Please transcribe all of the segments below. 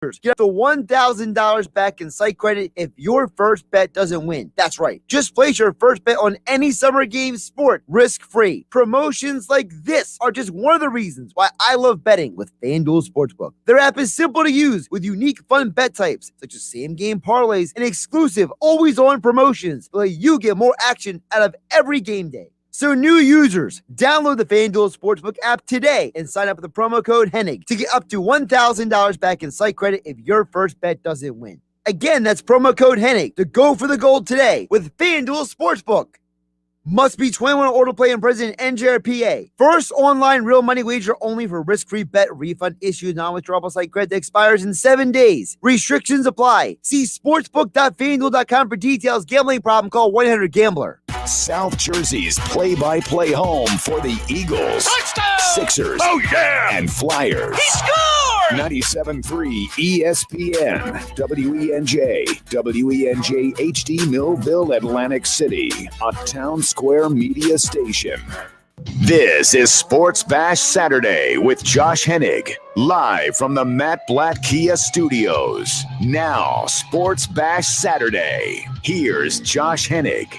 Get up to $1,000 back in site credit if your first bet doesn't win. That's right. Just place your first bet on any summer game sport risk-free. Promotions like this are just one of the reasons why I love betting with FanDuel Sportsbook. Their app is simple to use with unique fun bet types such as same-game parlays and exclusive always-on promotions that let you get more action out of every game day. So new users, download the FanDuel Sportsbook app today and sign up with the promo code Hennig to get up to $1,000 back in site credit if your first bet doesn't win. Again, that's promo code Hennig to go for the gold today with FanDuel Sportsbook. Must be 21 or to play in present NJRPA. First online real money wager only for risk-free bet refund issued non-withdrawable site credit that expires in 7 days. Restrictions apply. See sportsbook.fanduel.com for details. Gambling problem, call 1-800-GAMBLER. South Jersey's play-by-play home for the Eagles, touchdown! Sixers, and Flyers. He scored! 97.3 ESPN, WENJ, WENJ HD Millville, Atlantic City, a Town Square media station. This is Sports Bash Saturday with Josh Hennig, live from the Matt Blatt Kia Studios. Now, Sports Bash Saturday. Here's Josh Hennig.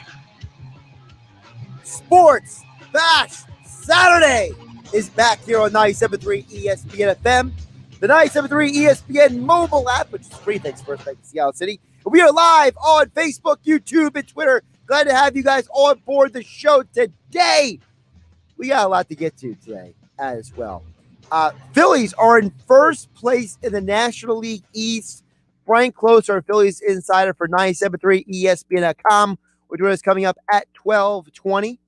Sports Bash Saturday is back here on 97.3 ESPN FM, the 97.3 ESPN mobile app, which is free. Thanks for First Bank Seattle City. And we are live on Facebook, YouTube, and Twitter. Glad to have you guys on board the show today. We got a lot to get to today as well. Phillies are in first place in the National League East. Frank Klose, our Phillies insider for 97.3 ESPN.com, which is coming up at 12:20.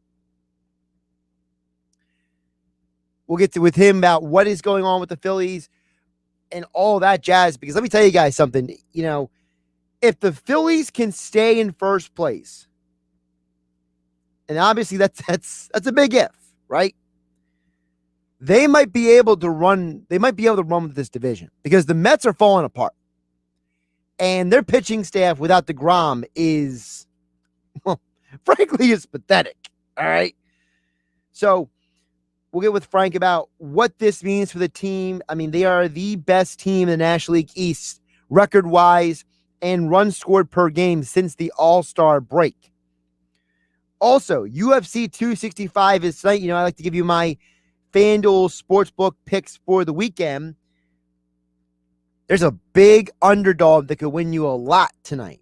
We'll get to with him about what is going on with the Phillies and all that jazz. Because let me tell you guys something. You know, if the Phillies can stay in first place, and obviously that's a big if, right? They might be able to run. They might be able to run with this division because the Mets are falling apart, and their pitching staff without DeGrom is, well, frankly, is pathetic. All right, so. We'll get with Frank about what this means for the team. I mean, they are the best team in the National League East, record-wise, and runs scored per game since the All-Star break. Also, UFC 265 is tonight. You know, I like to give you my FanDuel Sportsbook picks for the weekend. There's a big underdog that could win you a lot tonight.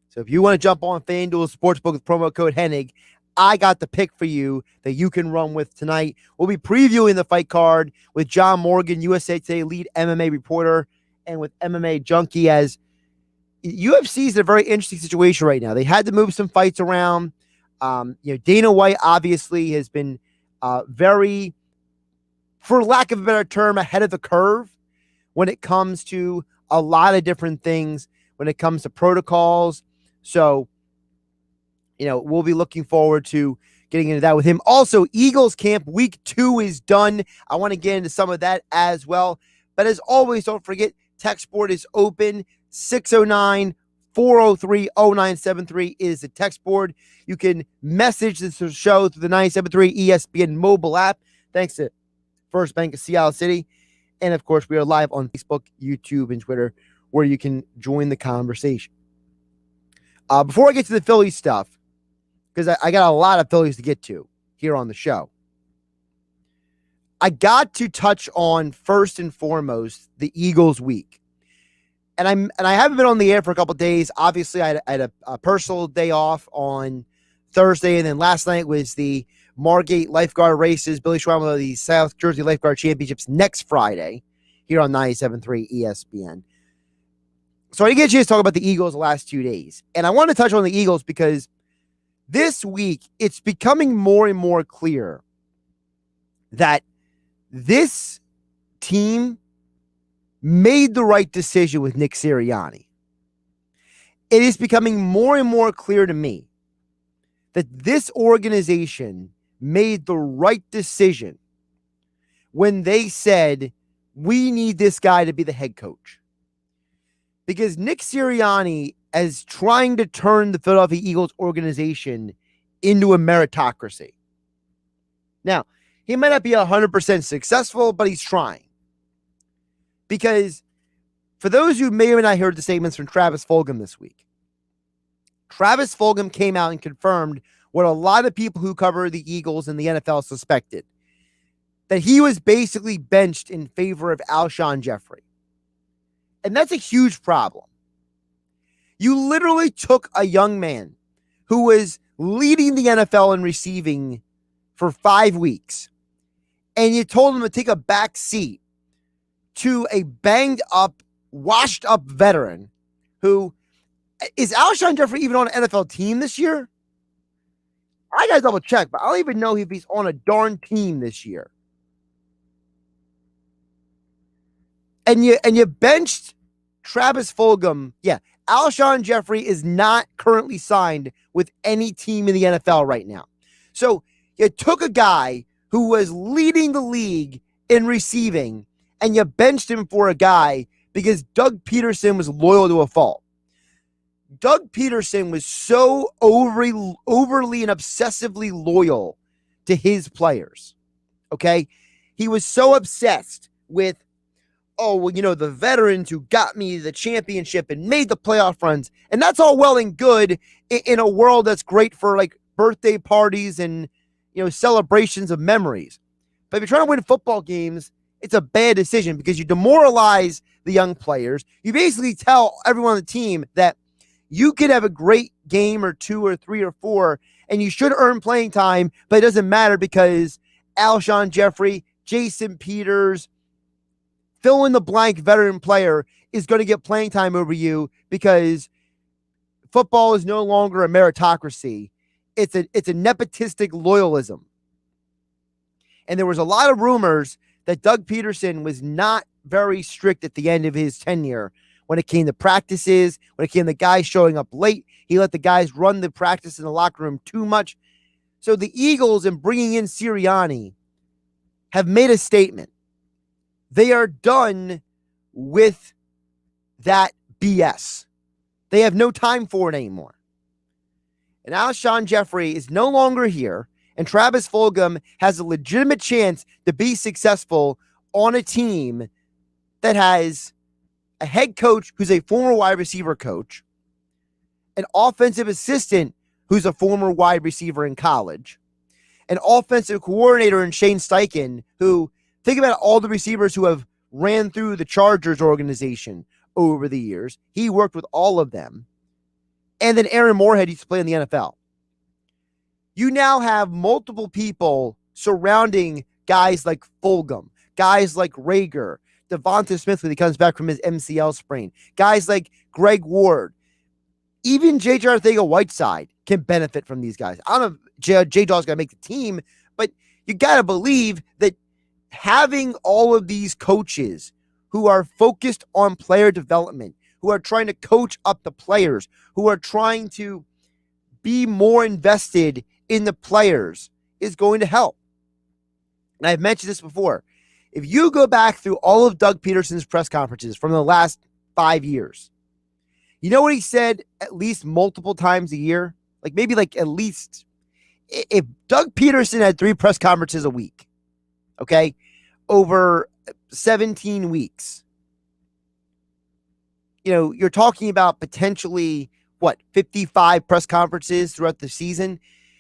So if you want to jump on FanDuel Sportsbook with promo code Hennig, I got the pick for you that you can run with tonight. We'll be previewing the fight card with John Morgan, USA Today lead MMA reporter, and with MMA Junkie, as UFC is in a very interesting situation right now. They had to move some fights around. Dana White obviously has been very, for lack of a better term, ahead of the curve when it comes to a lot of different things, when it comes to protocols. So, we'll be looking forward to getting into that with him. Also, Eagles camp week 2 is done. I want to get into some of that as well. But as always, don't forget, text board is open. 609-403-0973 is the text board. You can message this show through the 97.3 ESPN mobile app. Thanks to First Bank of Seattle City. And, of course, we are live on Facebook, YouTube, and Twitter, where you can join the conversation. Before I get to the Phillies stuff, because I got a lot of Phillies to get to here on the show, I got to touch on, first and foremost, the Eagles week. And I haven't been on the air for a couple of days. Obviously, I had a personal day off on Thursday, and then last night was the Margate Lifeguard races. Billy Schweimer of the South Jersey Lifeguard Championships next Friday here on 97.3 ESPN. So I didn't get a chance to talk about the Eagles the last 2 days. And I want to touch on the Eagles because this week, it's becoming more and more clear that this team made the right decision with Nick Sirianni. It is becoming more and more clear to me that this organization made the right decision when they said, we need this guy to be the head coach. Because Nick Sirianni as trying to turn the Philadelphia Eagles organization into a meritocracy. Now, he might not be 100% successful, but he's trying. Because For those who may or may not heard the statements from Travis Fulgham this week, Travis Fulgham came out and confirmed what a lot of people who cover the Eagles and the NFL suspected, that he was basically benched in favor of Alshon Jeffrey. And that's a huge problem. You literally took a young man who was leading the NFL in receiving for 5 weeks, and you told him to take a back seat to a banged up, washed up veteran who is Alshon Jeffrey even on an NFL team this year? I gotta double check, but I don't even know if he's on a darn team this year. And you benched Travis Fulgham. Yeah, Alshon Jeffrey is not currently signed with any team in the NFL right now. So you took a guy who was leading the league in receiving and you benched him for a guy because Doug Peterson was loyal to a fault. Doug Peterson was so overly and obsessively loyal to his players. Okay? He was so obsessed with, oh, well, the veterans who got me the championship and made the playoff runs. And that's all well and good in a world that's great for like birthday parties and, celebrations of memories. But if you're trying to win football games, it's a bad decision because you demoralize the young players. You basically tell everyone on the team that you could have a great game or 2 or 3 or 4, and you should earn playing time, but it doesn't matter because Alshon Jeffrey, Jason Peters, fill in the blank veteran player is going to get playing time over you because football is no longer a meritocracy. It's a nepotistic loyalism. And there was a lot of rumors that Doug Peterson was not very strict at the end of his tenure when it came to practices, when it came to guys showing up late. He let the guys run the practice in the locker room too much. So the Eagles, in bringing in Sirianni, have made a statement. They are done with that BS. They have no time for it anymore. And Alshon Jeffrey is no longer here, and Travis Fulgham has a legitimate chance to be successful on a team that has a head coach who's a former wide receiver coach, an offensive assistant who's a former wide receiver in college, an offensive coordinator in Shane Steichen, who, think about all the receivers who have ran through the Chargers organization over the years. He worked with all of them. And then Aaron Moorhead used to play in the NFL. You now have multiple people surrounding guys like Fulgham, guys like Rager, Devonta Smith when he comes back from his MCL sprain, guys like Greg Ward, even J.J. Arcega-Whiteside can benefit from these guys. I don't know if J-Daw's going to make the team, but you got to believe that having all of these coaches who are focused on player development, who are trying to coach up the players, who are trying to be more invested in the players is going to help. And I've mentioned this before. If you go back through all of Doug Peterson's press conferences from the last 5 years, you know what he said at least multiple times a year? At least if Doug Peterson had 3 press conferences a week, okay, over 17 weeks, you're talking about potentially, 55 press conferences throughout the season.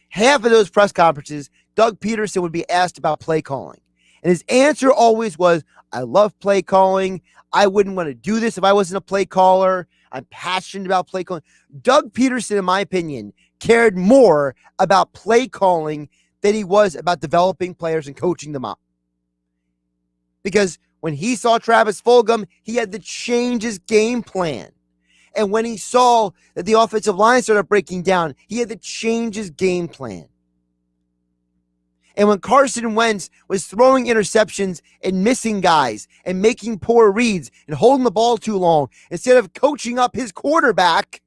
Half of those press conferences, Doug Peterson would be asked about play calling. And his answer always was, I love play calling. I wouldn't want to do this if I wasn't a play caller. I'm passionate about play calling. Doug Peterson, in my opinion, cared more about play calling than he was about developing players and coaching them up. Because when he saw Travis Fulgham, he had to change his game plan. And when he saw that the offensive line started breaking down, he had to change his game plan. And when Carson Wentz was throwing interceptions and missing guys and making poor reads and holding the ball too long, instead of coaching up his quarterback,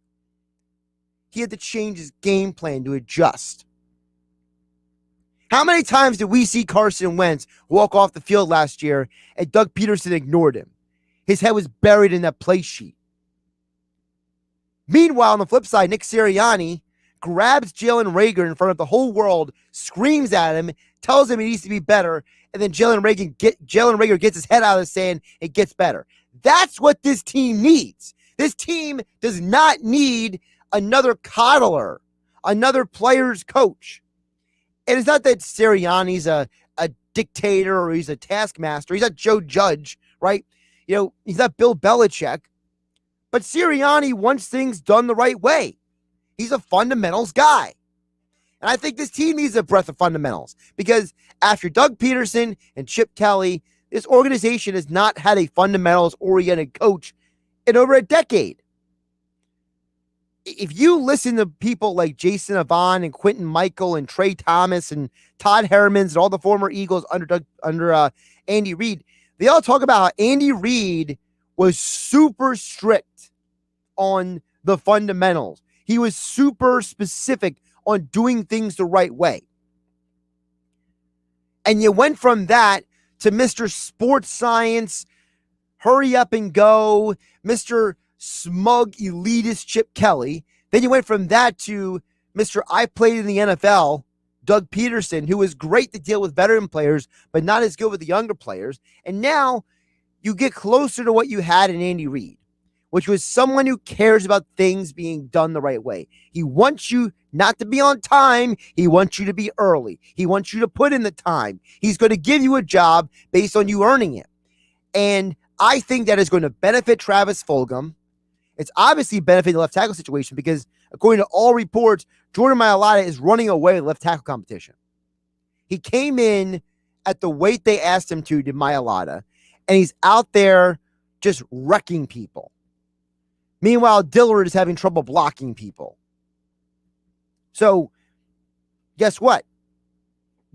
he had to change his game plan to adjust. How many times did we see Carson Wentz walk off the field last year and Doug Peterson ignored him? His head was buried in that play sheet. Meanwhile, on the flip side, Nick Sirianni grabs Jalen Rager in front of the whole world, screams at him, tells him he needs to be better, and then Jalen Rager gets his head out of the sand and gets better. That's what this team needs. This team does not need another coddler, another player's coach. And it's not that Sirianni's a dictator or he's a taskmaster. He's not Joe Judge, right? He's not Bill Belichick. But Sirianni wants things done the right way. He's a fundamentals guy. And I think this team needs a breath of fundamentals because after Doug Peterson and Chip Kelly, this organization has not had a fundamentals-oriented coach in over a decade. If you listen to people like Jason Avant and Quentin Michael and Trey Thomas and Todd Hermans and all the former Eagles under Andy Reid, they all talk about how Andy Reid was super strict on the fundamentals. He was super specific on doing things the right way. And you went from that to Mr. Sports Science, hurry up and go, Mr. Smug elitist Chip Kelly. Then you went from that to Mr. I played in the NFL, Doug Peterson, who was great to deal with veteran players, but not as good with the younger players. And now you get closer to what you had in Andy Reid, which was someone who cares about things being done the right way. He wants you not to be on time. He wants you to be early. He wants you to put in the time. He's going to give you a job based on you earning it. And I think that is going to benefit Travis Fulgham. It's obviously benefiting the left tackle situation because according to all reports, Jordan Mailata is running away with left tackle competition. He came in at the weight they asked him to Mailata, and he's out there just wrecking people. Meanwhile, Dillard is having trouble blocking people. So, guess what?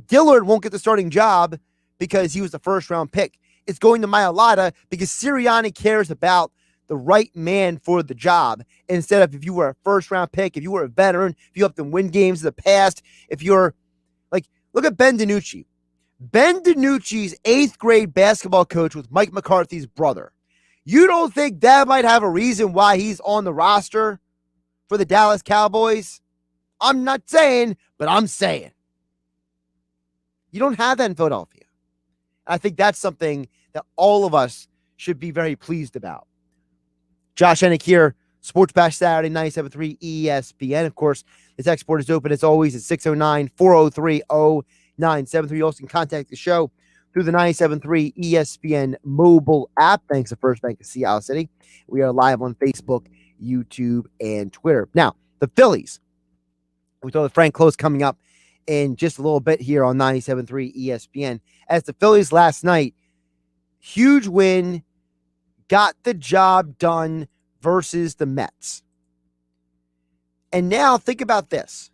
Dillard won't get the starting job because he was the first-round pick. It's going to Mailata because Sirianni cares about the right man for the job instead of if you were a first-round pick, if you were a veteran, if you helped them win games in the past, if you're like, look at Ben DiNucci. Ben DiNucci's 8th grade basketball coach was Mike McCarthy's brother. You don't think that might have a reason why he's on the roster for the Dallas Cowboys? I'm not saying, but I'm saying. You don't have that in Philadelphia. I think that's something that all of us should be very pleased about. Josh Hennig here, Sports Bash Saturday, 97.3 ESPN. Of course, this export is open as always at 609-403-0973. You also can contact the show through the 97.3 ESPN mobile app. Thanks to First Bank of Seattle City. We are live on Facebook, YouTube, and Twitter. Now, the Phillies. We told Frank Klose coming up in just a little bit here on 97.3 ESPN. As the Phillies last night, huge win, got the job done versus the Mets. And now think about this.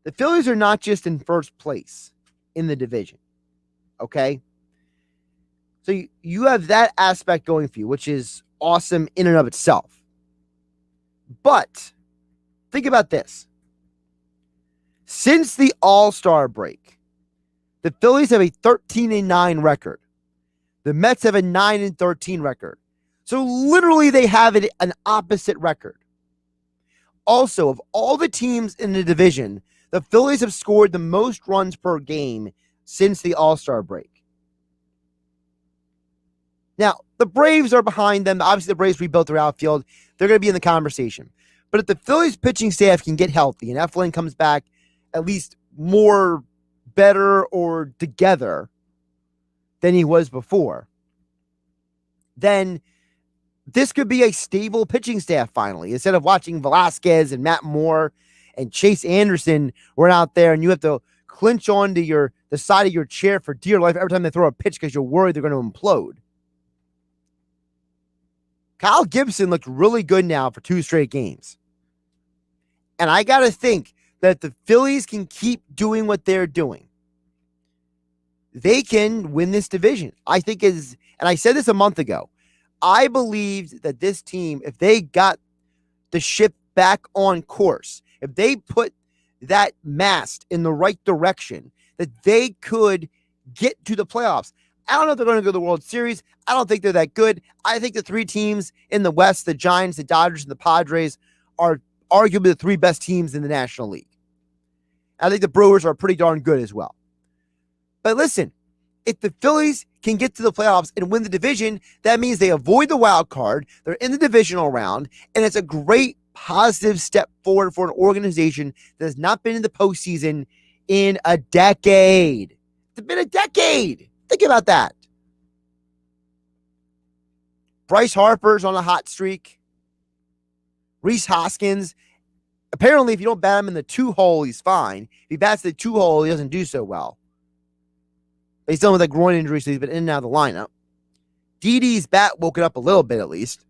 The Phillies are not just in first place in the division. Okay? So you have that aspect going for you, which is awesome in and of itself. But think about this. Since the All-Star break, the Phillies have a 13-9 record. The Mets have a 9-13 record. So literally they have an opposite record. Also, of all the teams in the division, the Phillies have scored the most runs per game since the All-Star break. Now, the Braves are behind them. Obviously, the Braves rebuilt their outfield. They're going to be in the conversation. But if the Phillies pitching staff can get healthy and Eflin comes back at least more better or together than he was before, then this could be a stable pitching staff finally. Instead of watching Velasquez and Matt Moore and Chase Anderson run out there and you have to clinch onto the side of your chair for dear life every time they throw a pitch because you're worried they're going to implode. Kyle Gibson looked really good now for 2 straight games. And I got to think that the Phillies can keep doing what they're doing. They can win this division. I think and I said this a month ago, I believed that this team, if they got the ship back on course, if they put that mast in the right direction, that they could get to the playoffs. I don't know if they're going to go to the World Series. I don't think they're that good. I think the 3 teams in the West, the Giants, the Dodgers, and the Padres, are arguably the 3 best teams in the National League. I think the Brewers are pretty darn good as well. But listen, If the Phillies can get to the playoffs and win the division, that means they avoid the wild card. They're in the divisional round, and it's a great positive step forward for an organization that has not been in the postseason in a decade. It's been a decade. Think about that. Bryce Harper's on a hot streak. Rhys Hoskins, apparently if you don't bat him in the 2-hole, he's fine. If he bats the 2-hole, he doesn't do so well. But he's dealing with a groin injury, so he's been in and out of the lineup. Didi's bat woke it up a little bit at least.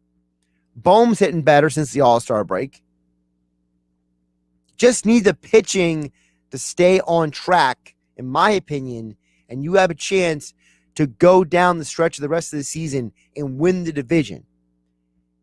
Bohm's hitting better since the All-Star break. Just need the pitching to stay on track, in my opinion, and you have a chance to go down the stretch of the rest of the season and win the division.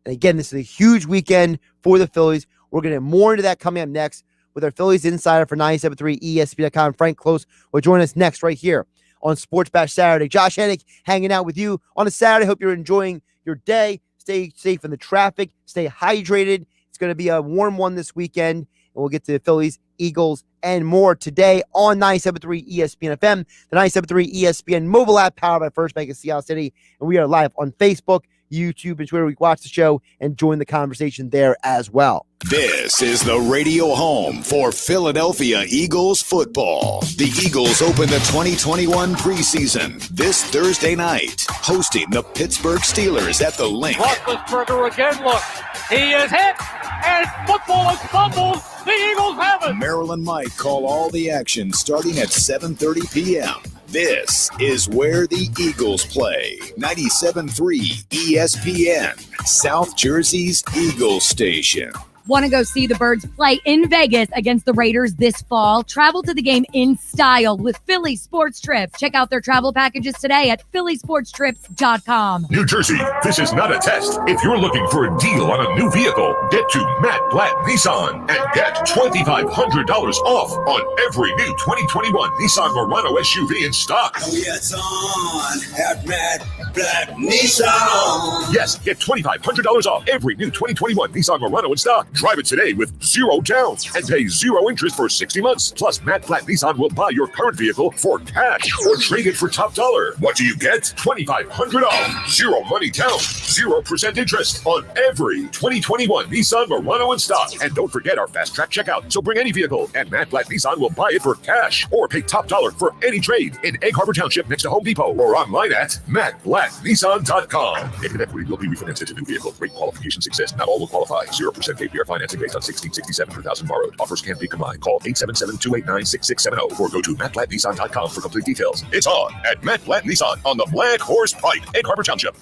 And again, this is a huge weekend for the Phillies. We're going to have more into that coming up next with our Phillies insider for 97.3 ESPN.com. Frank Klose will join us next right here on Sports Bash Saturday. Josh Hennig hanging out with you on a Saturday. Hope you're enjoying your day. Stay safe in the traffic. Stay hydrated. It's going to be a warm one this weekend. And we'll get to the Phillies, Eagles, and more today on 97.3 ESPN FM, the 97.3 ESPN mobile app powered by First Bank of Seattle City. And we are live on Facebook, YouTube, and Twitter. We watch the show and join the conversation there as well. This is the radio home for Philadelphia Eagles football. The Eagles open the 2021 preseason this Thursday night, hosting the Pittsburgh Steelers at the Link. Roethlisberger again, look. He is hit, and football is fumbled. The Eagles have it. Maryland Mike call all the action starting at 7:30 p.m. This is where the Eagles play. 97.3 ESPN, South Jersey's Eagles station. Want to go see the Birds play in Vegas against the Raiders this fall? Travel to the game in style with Philly Sports Trips. Check out their travel packages today at phillysportstrips.com. New Jersey, this is not a test. If you're looking for a deal on a new vehicle, get to Matt Blatt Nissan and get $2,500 off on every new 2021 Nissan Murano SUV in stock. Oh, yeah, it's on at Matt Blatt Nissan. Yes, get $2,500 off every new 2021 Nissan Murano in stock. Drive it today with 0 down and pay 0 interest for 60 months. Plus, Matt Blatt Nissan will buy your current vehicle for cash or trade it for top dollar. What do you get? $2,500 off. 0 money down, 0% interest on every 2021 Nissan Murano in stock. And don't forget our fast track checkout. So bring any vehicle and Matt Blatt Nissan will buy it for cash or pay top dollar for any trade in Egg Harbor Township next to Home Depot or online at mattblattnissan.com. Negative equity will be refinanced into new vehicle. Rate qualifications exist. Not all will qualify. 0% APR financing based on 1667 per thousand borrowed. Offers can't be combined. Call 877-289-6670 or go to mattblattnissan.com for complete details. It's on at Matt Blatt Nissan on the Black Horse Pike, Egg Harbor Township.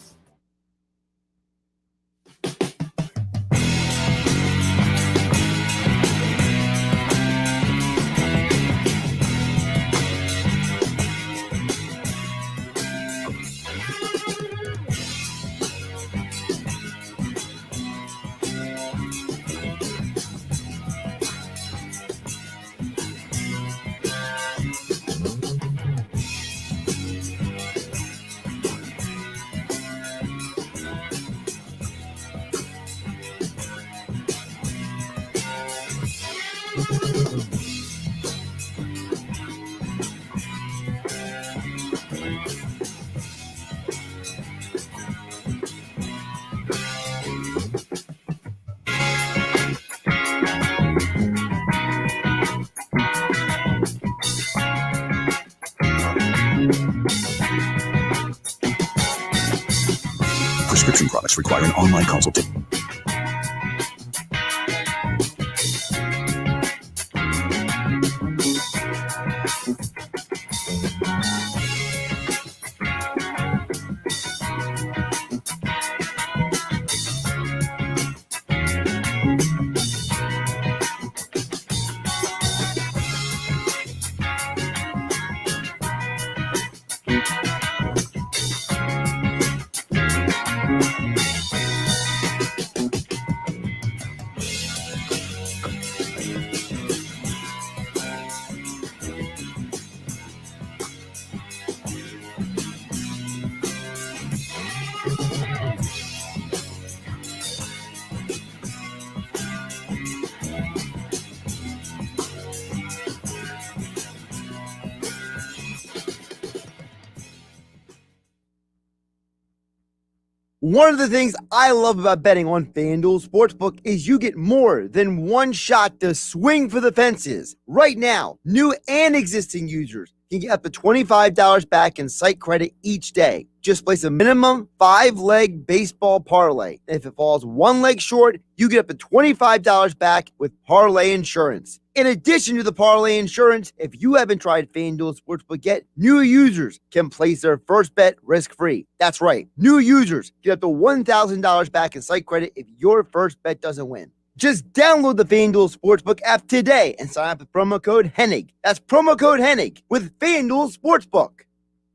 Prescription products require an online consultation. One of the things I love about betting on FanDuel Sportsbook is you get more than one shot to swing for the fences. Right now, new and existing users can get up to $25 back in site credit each day. Just place a minimum 5-leg baseball parlay. And if it falls one leg short, you get up to $25 back with parlay insurance. In addition to the parlay insurance, if you haven't tried FanDuel Sportsbook yet, new users can place their first bet risk-free. That's right. New users get up to $1,000 back in site credit if your first bet doesn't win. Just download the FanDuel Sportsbook app today and sign up with promo code Hennig. That's promo code Hennig with FanDuel Sportsbook.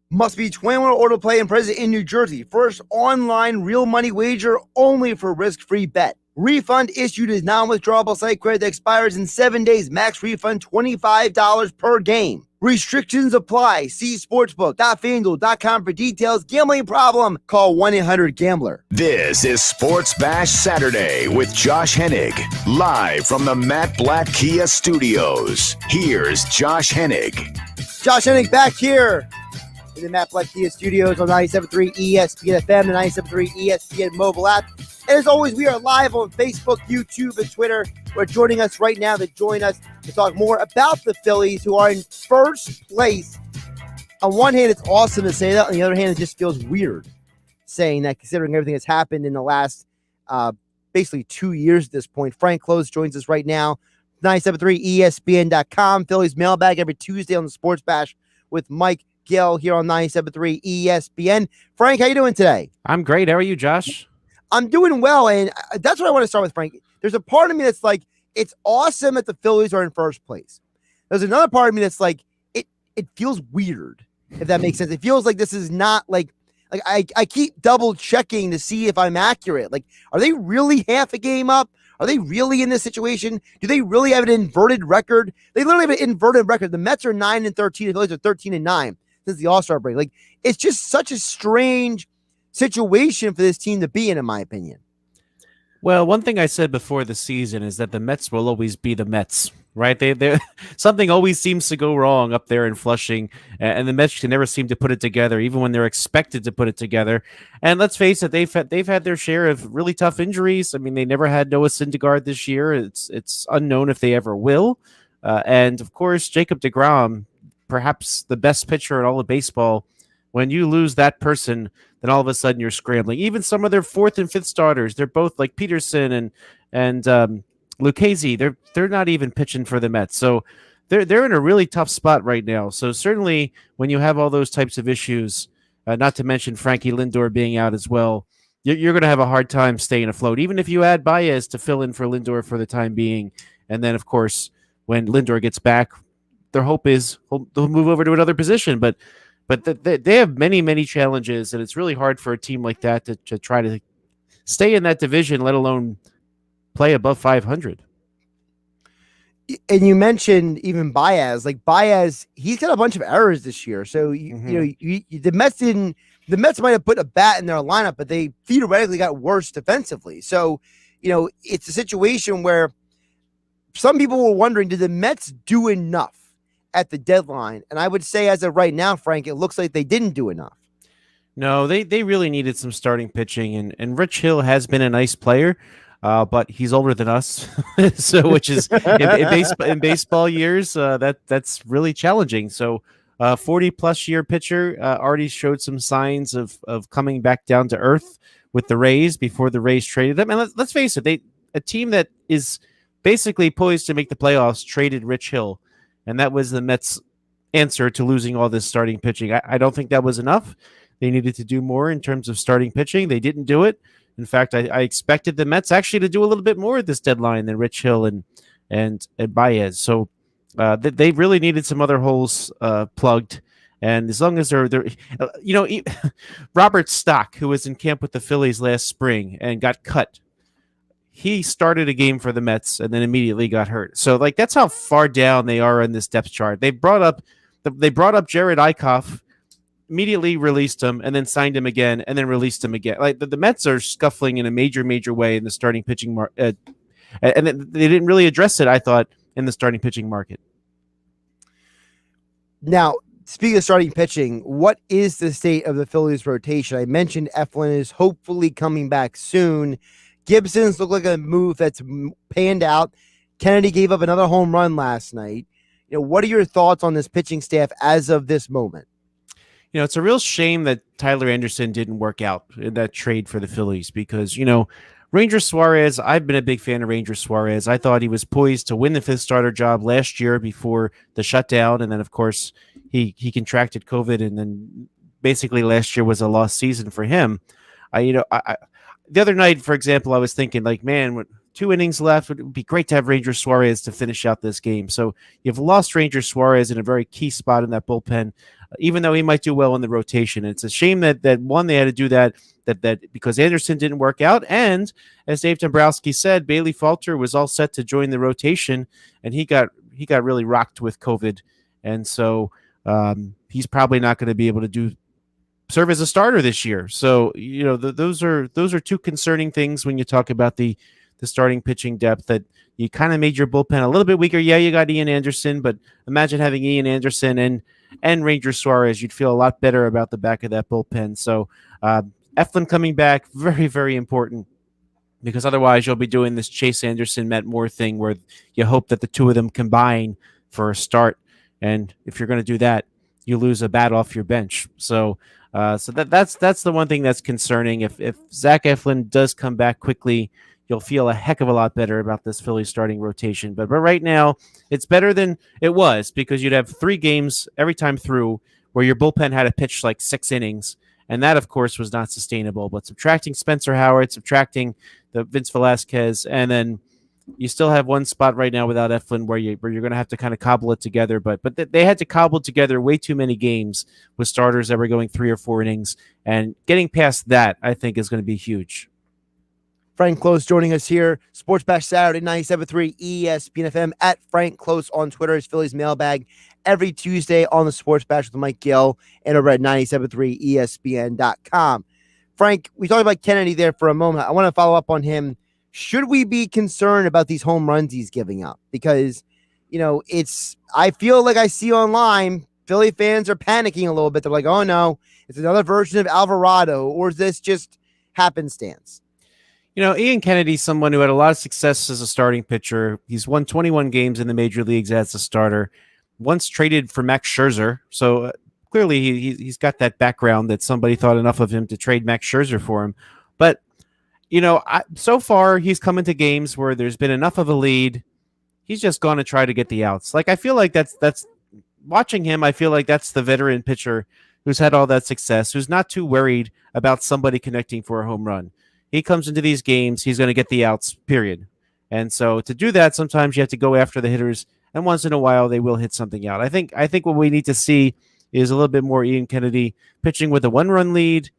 Must be 21 or to play and present in New Jersey. First online real money wager only for risk-free bet. Refund issued is non-withdrawable site credit that expires in 7 days. Max refund $25 per game. Restrictions apply. See sportsbook.fanduel.com for details. Gambling problem? Call 1-800-GAMBLER. This is Sports Bash Saturday with Josh Hennig, live from the Matt Blatt Kia Studios. Here's Josh Hennig. Josh Hennig back here in the Matt Blatt Kia Studios on 97.3 ESPN FM, the 97.3 ESPN mobile app. And as always, we are live on Facebook, YouTube, and Twitter. We're joining us right now to join us to talk more about the Phillies, who are in first place. On one hand, it's awesome to say that. On the other hand, it just feels weird saying that, considering everything that's happened in the last basically 2 years at this point. Frank Klose joins us right now. 97.3 ESPN.com. Phillies mailbag every Tuesday on the Sports Bash with Mike Gill here on 97.3 ESPN. Frank, how you doing today? I'm great. How are you, Josh? I'm doing well, and that's what I want to start with, Frank. There's a part of me that's like, it's awesome that the Phillies are in first place. There's another part of me that's like, it feels weird, if that makes sense. It feels like this is not like I keep double checking to see if I'm accurate. Like, are they really half a game up? Are they really in this situation? Do they really have an inverted record? They literally have an inverted record. The Mets are 9-13. The Phillies are 13-9 since the All-Star break. Like, it's just such a strange situation for this team to be in my opinion. Well, one thing I said before the season is that the Mets will always be the Mets, right? They something always seems to go wrong up there in Flushing, and the Mets can never seem to put it together, even when they're expected to put it together. And let's face it, they've had their share of really tough injuries. I mean, they never had Noah Syndergaard this year. It's unknown if they ever will. And of course, Jacob deGrom, perhaps the best pitcher in all of baseball. When you lose that person, then all of a sudden you're scrambling. Even some of their fourth and fifth starters, they're both like Peterson and Lucchesi. They're not even pitching for the Mets, so they're in a really tough spot right now. So certainly, when you have all those types of issues, not to mention Frankie Lindor being out as well, you're going to have a hard time staying afloat. Even if you add Baez to fill in for Lindor for the time being, and then of course when Lindor gets back, their hope is they'll move over to another position, but they have many, many challenges, and it's really hard for a team like that to try to stay in that division, let alone play above 500. And you mentioned even Baez. Like Baez, he's got a bunch of errors this year. So the Mets might have put a bat in their lineup, but they theoretically got worse defensively. So it's a situation where some people were wondering, did the Mets do enough at the deadline? And I would say, as of right now, Frank, it looks like they didn't do enough. No, they really needed some starting pitching, and Rich Hill has been a nice player, but he's older than us, so which is in baseball years, that's really challenging. So 40-plus year pitcher already showed some signs of coming back down to earth with the Rays before the Rays traded them. And let's face it, a team that is basically poised to make the playoffs traded Rich Hill. And that was the Mets' answer to losing all this starting pitching. I don't think that was enough. They needed to do more in terms of starting pitching. They didn't do it. In fact, I expected the Mets actually to do a little bit more at this deadline than Rich Hill and Baez. So they really needed some other holes plugged. And as long as they're Robert Stock, who was in camp with the Phillies last spring and got cut, he started a game for the Mets and then immediately got hurt. So that's how far down they are in this depth chart. They brought up Jared Eichhoff, immediately released him, and then signed him again, and then released him again. Like the Mets are scuffling in a major way in the starting pitching market, and they didn't really address it, I thought, in the starting pitching market. Now, Speaking of starting pitching, what is the state of the Phillies rotation? I mentioned Eflin is hopefully coming back soon. Gibson's look like a move that's panned out. Kennedy gave up another home run last night. What are your thoughts on this pitching staff as of this moment? It's a real shame that Tyler Anderson didn't work out in that trade for the Phillies because, Ranger Suarez, I've been a big fan of Ranger Suarez. I thought he was poised to win the fifth starter job last year before the shutdown. And then, of course, he contracted COVID. And then basically last year was a lost season for him. The other night, for example, I was thinking like, man, with 2 innings left, it would be great to have Ranger Suarez to finish out this game. So you've lost Ranger Suarez in a very key spot in that bullpen, even though he might do well in the rotation. It's a shame that one, they had to do that because Anderson didn't work out. And as Dave Dombrowski said, Bailey Falter was all set to join the rotation, and he got really rocked with COVID. And so he's probably not going to be able to serve as a starter this year. So, those are 2 concerning things when you talk about the starting pitching depth, that you kind of made your bullpen a little bit weaker. Yeah, you got Ian Anderson, but imagine having Ian Anderson and Ranger Suarez. You'd feel a lot better about the back of that bullpen. So Eflin coming back, very, very important, because otherwise you'll be doing this Chase Anderson, Matt Moore thing where you hope that the 2 of them combine for a start. And if you're going to do that, you lose a bat off your bench. So that's the one thing that's concerning. If Zach Eflin does come back quickly, you'll feel a heck of a lot better about this Phillies starting rotation. But right now, it's better than it was because you'd have 3 games every time through where your bullpen had to pitch like 6 innings. And that, of course, was not sustainable. But subtracting Spencer Howard, subtracting the Vince Velasquez, and then you still have one spot right now without Eflin where you're going to have to kind of cobble it together. But they had to cobble together way too many games with starters that were going 3 or 4 innings. And getting past that, I think, is going to be huge. Frank Klose joining us here. Sports Bash Saturday, 97.3 ESPN FM, at Frank Klose on Twitter. His Phillies mailbag every Tuesday on the Sports Bash with Mike Gill and over at 97.3 ESPN.com. Frank, we talked about Kennedy there for a moment. I want to follow up on him. Should we be concerned about these home runs he's giving up? Because, I feel like I see online, Philly fans are panicking a little bit. They're like, oh no, it's another version of Alvarado, or is this just happenstance? Ian Kennedy's someone who had a lot of success as a starting pitcher. He's won 21 games in the major leagues as a starter. Once traded for Max Scherzer. So clearly he's got that background that somebody thought enough of him to trade Max Scherzer for him. But, so far he's come into games where there's been enough of a lead. He's just gone to try to get the outs. Like, I feel like that's watching him. I feel like that's the veteran pitcher who's had all that success, who's not too worried about somebody connecting for a home run. He comes into these games, he's going to get the outs, period. And so to do that, sometimes you have to go after the hitters, and once in a while they will hit something out. I think what we need to see is a little bit more Ian Kennedy pitching with a 1-run lead,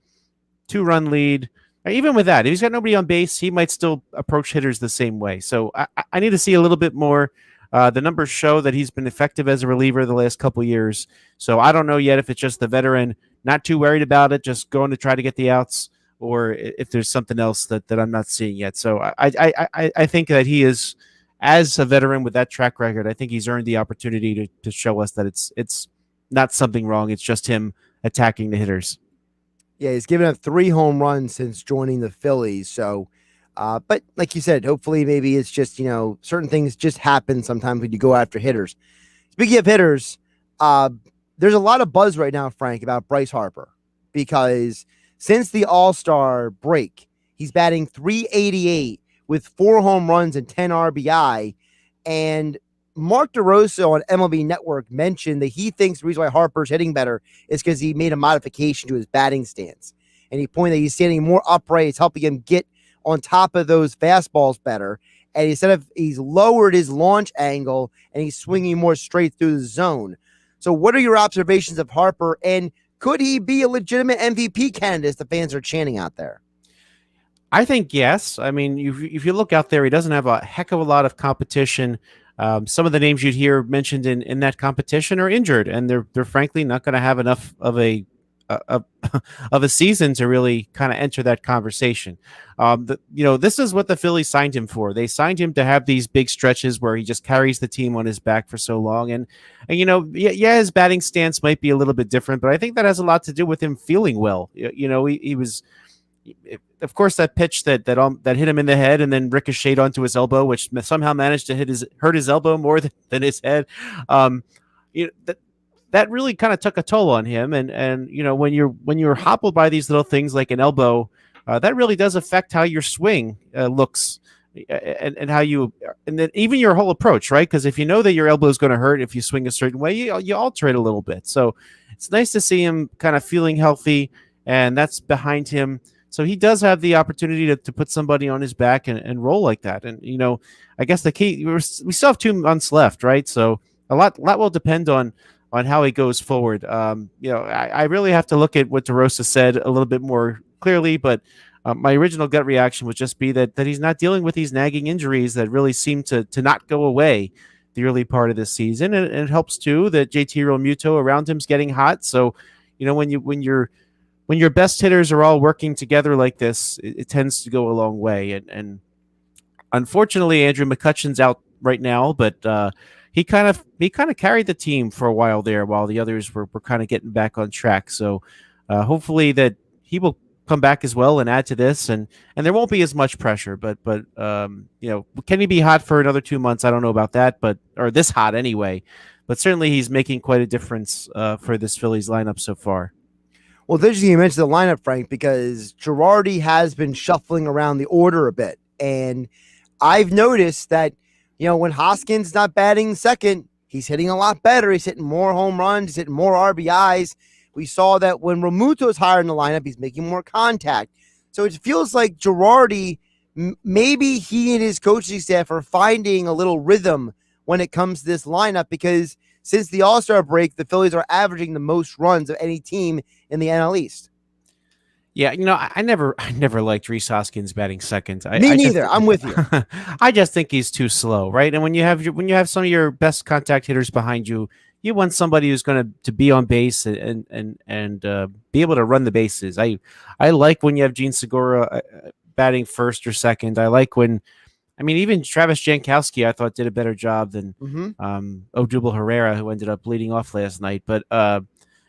2-run lead. Even with that, if he's got nobody on base, he might still approach hitters the same way. So I need to see a little bit more. The numbers show that he's been effective as a reliever the last couple years. So I don't know yet if it's just the veteran, not too worried about it, just going to try to get the outs, or if there's something else that I'm not seeing yet. So I think that he is, as a veteran with that track record, I think he's earned the opportunity to show us that it's not something wrong. It's just him attacking the hitters. Yeah, he's given up 3 home runs since joining the Phillies. So, but like you said, hopefully maybe it's just, certain things just happen sometimes when you go after hitters. Speaking of hitters, there's a lot of buzz right now, Frank, about Bryce Harper, because since the All-Star break, he's batting .388 with 4 home runs and 10 RBI. And Mark DeRosa on MLB Network mentioned that he thinks the reason why Harper's hitting better is because he made a modification to his batting stance. And he pointed that he's standing more upright. It's helping him get on top of those fastballs better. And he's lowered his launch angle and he's swinging more straight through the zone. So what are your observations of Harper, and could he be a legitimate MVP candidate the fans are chanting out there? I think yes. I mean, if you look out there, he doesn't have a heck of a lot of competition. Some of the names you'd hear mentioned in that competition are injured, and they're frankly not going to have enough of a of a season to really kind of enter that conversation. This is what the Phillies signed him for. They signed him to have these big stretches where he just carries the team on his back for so long. And his batting stance might be a little bit different, but I think that has a lot to do with him feeling well. He was, of course, that pitch that hit him in the head and then ricocheted onto his elbow, which somehow managed to hurt his elbow more than his head. That really kind of took a toll on him. And when you're hobbled by these little things like an elbow, that really does affect how your swing looks and how you, and then even your whole approach, right? Because if you know that your elbow is going to hurt if you swing a certain way, you alter it a little bit. So it's nice to see him kind of feeling healthy, and that's behind him. So he does have the opportunity to put somebody on his back and roll like that. And, I guess the key, we still have 2 months left, right? So a lot will depend on how he goes forward. I really have to look at what DeRosa said a little bit more clearly, but my original gut reaction would just be that he's not dealing with these nagging injuries that really seem to not go away the early part of this season. And it helps too that JT Realmuto around him is getting hot. So, when your best hitters are all working together like this, it tends to go a long way. And unfortunately, Andrew McCutchen's out right now, but he kind of carried the team for a while there while the others were kind of getting back on track. So hopefully that he will come back as well and add to this, and there won't be as much pressure. But can he be hot for another 2 months? I don't know about that, or this hot anyway. But certainly he's making quite a difference for this Phillies lineup so far. Well, it's interesting you mentioned the lineup, Frank, because Girardi has been shuffling around the order a bit. And I've noticed that, when Hoskins not batting second, he's hitting a lot better. He's hitting more home runs. He's hitting more RBIs. We saw that when Realmuto's higher in the lineup, he's making more contact. So it feels like Girardi, maybe he and his coaching staff are finding a little rhythm when it comes to this lineup, because since the All-Star break, the Phillies are averaging the most runs of any team in the NL East. Yeah, I never liked Rhys Hoskins batting second. Me neither. I'm with you. I just think he's too slow, right? And when you have some of your best contact hitters behind you, you want somebody who's going to be on base and be able to run the bases. I like when you have Gene Segura batting first or second. I like when, even Travis Jankowski, I thought did a better job than Odubel Herrera, who ended up leading off last night. But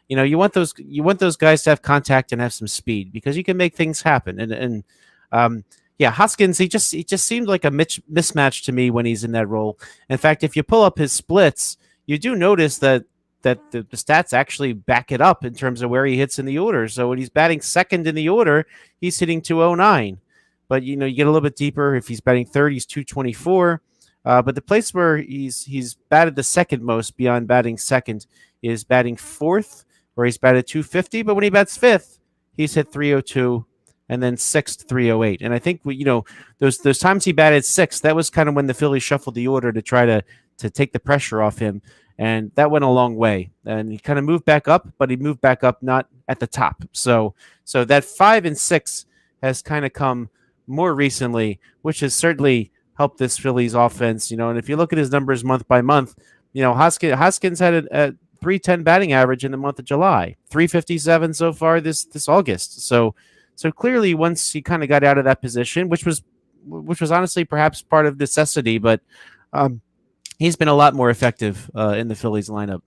you want those guys to have contact and have some speed, because you can make things happen. Hoskins, he just seemed like a mismatch to me when he's in that role. In fact, if you pull up his splits, you do notice that the stats actually back it up in terms of where he hits in the order. So when he's batting second in the order, he's hitting 209. But you get a little bit deeper. If he's batting third, he's 224. But the place where he's batted the second most beyond batting second is batting fourth, where he's batted 250. But when he bats fifth, he's hit 302, and then sixth 308. And I think those times he batted sixth, that was kind of when the Phillies shuffled the order to try to take the pressure off him, and that went a long way. And he kind of moved back up, but he moved back up not at the top. So that 5 and 6 has kind of come more recently, which has certainly helped this Phillies offense. And if you look at his numbers month by month, Hoskins had a 310 batting average in the month of July, 357 so far this August. So clearly, once he kind of got out of that position, which was honestly perhaps part of necessity, but he's been a lot more effective in the Phillies lineup.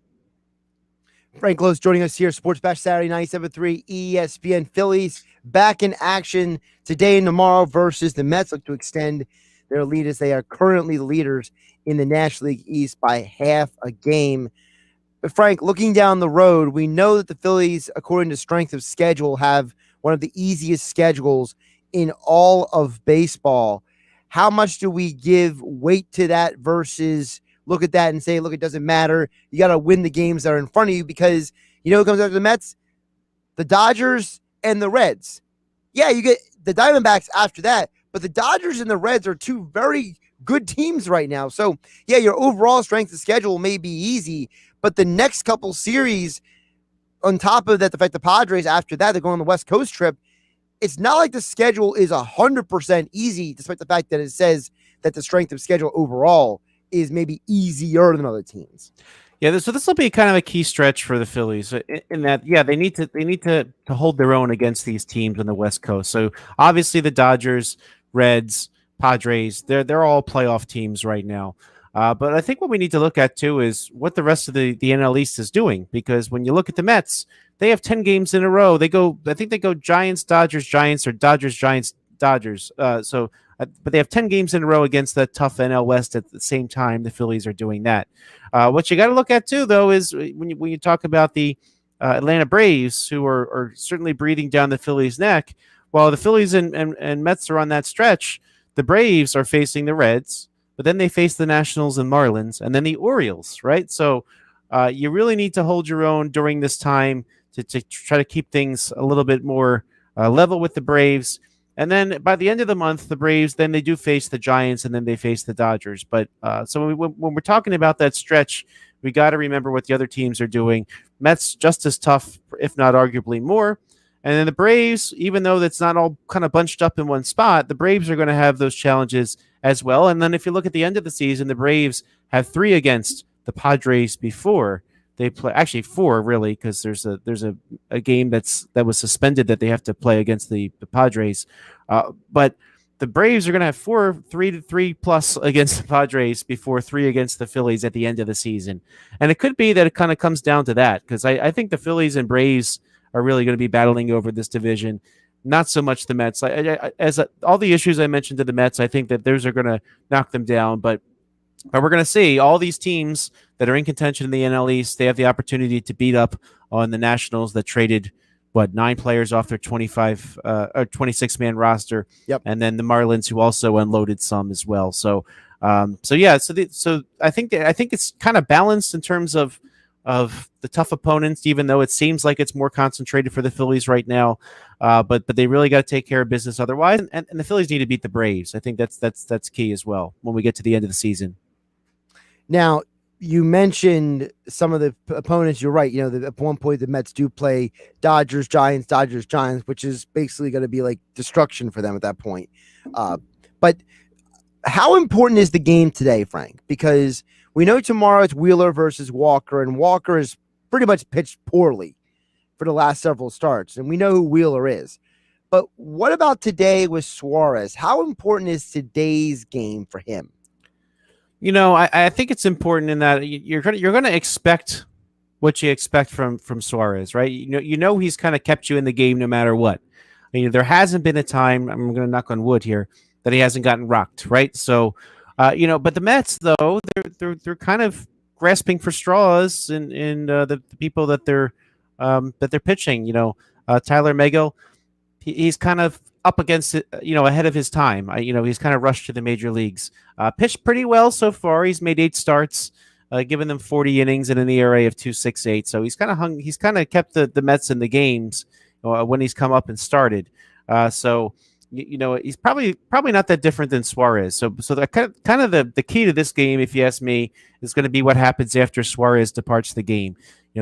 Frank Klose joining us here, Sports Bash Saturday, 97.3 ESPN. Phillies back in action today and tomorrow versus the Mets. Look to extend their lead as they are currently the leaders in the National League East by half a game. But Frank, looking down the road, we know that the Phillies, according to strength of schedule, have one of the easiest schedules in all of baseball. How much do we give weight to that versus look at that and say, look, it doesn't matter. You got to win the games that are in front of you, because who comes after the Mets? The Dodgers and the Reds. Yeah, you get the Diamondbacks after that, but the Dodgers and the Reds are two very good teams right now. So, yeah, your overall strength of schedule may be easy, but the next couple series, on top of that, the fact the Padres after that, they're going on the West Coast trip, it's not like the schedule is 100% easy, despite the fact that it says that the strength of schedule overall is maybe easier than other teams. Yeah, so this will be kind of a key stretch for the Phillies in that, yeah, they need to hold their own against these teams on the West Coast. So obviously the Dodgers, Reds, Padres, they're all playoff teams right now. But I think what we need to look at too is what the rest of the NL East is doing, because when you look at the Mets, they have 10 games in a row. I think they go Giants, Dodgers, Giants, or Dodgers, Giants, Dodgers. But they have 10 games in a row against that tough NL West at the same time the Phillies are doing that. What you got to look at too, though, is when you talk about the Atlanta Braves, who are certainly breathing down the Phillies' neck, while the Phillies and Mets are on that stretch, the Braves are facing the Reds, but then they face the Nationals and Marlins, and then the Orioles, right? So you really need to hold your own during this time to try to keep things a little bit more level with the Braves. And then by the end of the month, the Braves, then they do face the Giants, and then they face the Dodgers. But so when we're talking about that stretch, we got to remember what the other teams are doing. Mets just as tough, if not arguably more. And then the Braves, even though that's not all kind of bunched up in one spot, the Braves are going to have those challenges as well. And then if you look at the end of the season, the Braves have 3 against the Padres before they play. Actually, 4 really, because there's a game that was suspended that they have to play against the Padres. But the Braves are going to have 3 plus against the Padres before 3 against the Phillies at the end of the season. And it could be that it kind of comes down to that, because I think the Phillies and Braves are really going to be battling over this division. Not so much the Mets. All the issues I mentioned to the Mets, I think that those are going to knock them down. But we're going to see all these teams that are in contention in the NL East. They have the opportunity to beat up on the Nationals that traded 9 players off their 25 or 26-man roster. Yep. And then the Marlins, who also unloaded some as well. So I think it's kind of balanced in terms of the tough opponents, even though it seems like it's more concentrated for the Phillies right now. But they really got to take care of business otherwise. And the Phillies need to beat the Braves. I think that's key as well when we get to the end of the season. Now, you mentioned some of the opponents. You're right. At one point, the Mets do play Dodgers, Giants, which is basically going to be like destruction for them at that point. But how important is the game today, Frank? Because we know tomorrow it's Wheeler versus Walker, and Walker has pretty much pitched poorly for the last several starts, and we know who Wheeler is. But what about today with Suarez? How important is today's game for him? I think it's important in that you're going to expect what you expect from Suarez, right? He's kind of kept you in the game no matter what. There hasn't been a time, I'm going to knock on wood here, that he hasn't gotten rocked, right? So, but the Mets, though, they're kind of grasping for straws in the people that they're pitching. Tyler Megill, he's kind of up against it, ahead of his time. He's kind of rushed to the major leagues. Pitched pretty well so far. He's made 8 starts, given them 40 innings and an ERA of 2.68. So he's kind of kept the Mets in the games when he's come up and started. He's probably not that different than Suarez. So the kind of the key to this game, if you ask me, is going to be what happens after Suarez departs the game.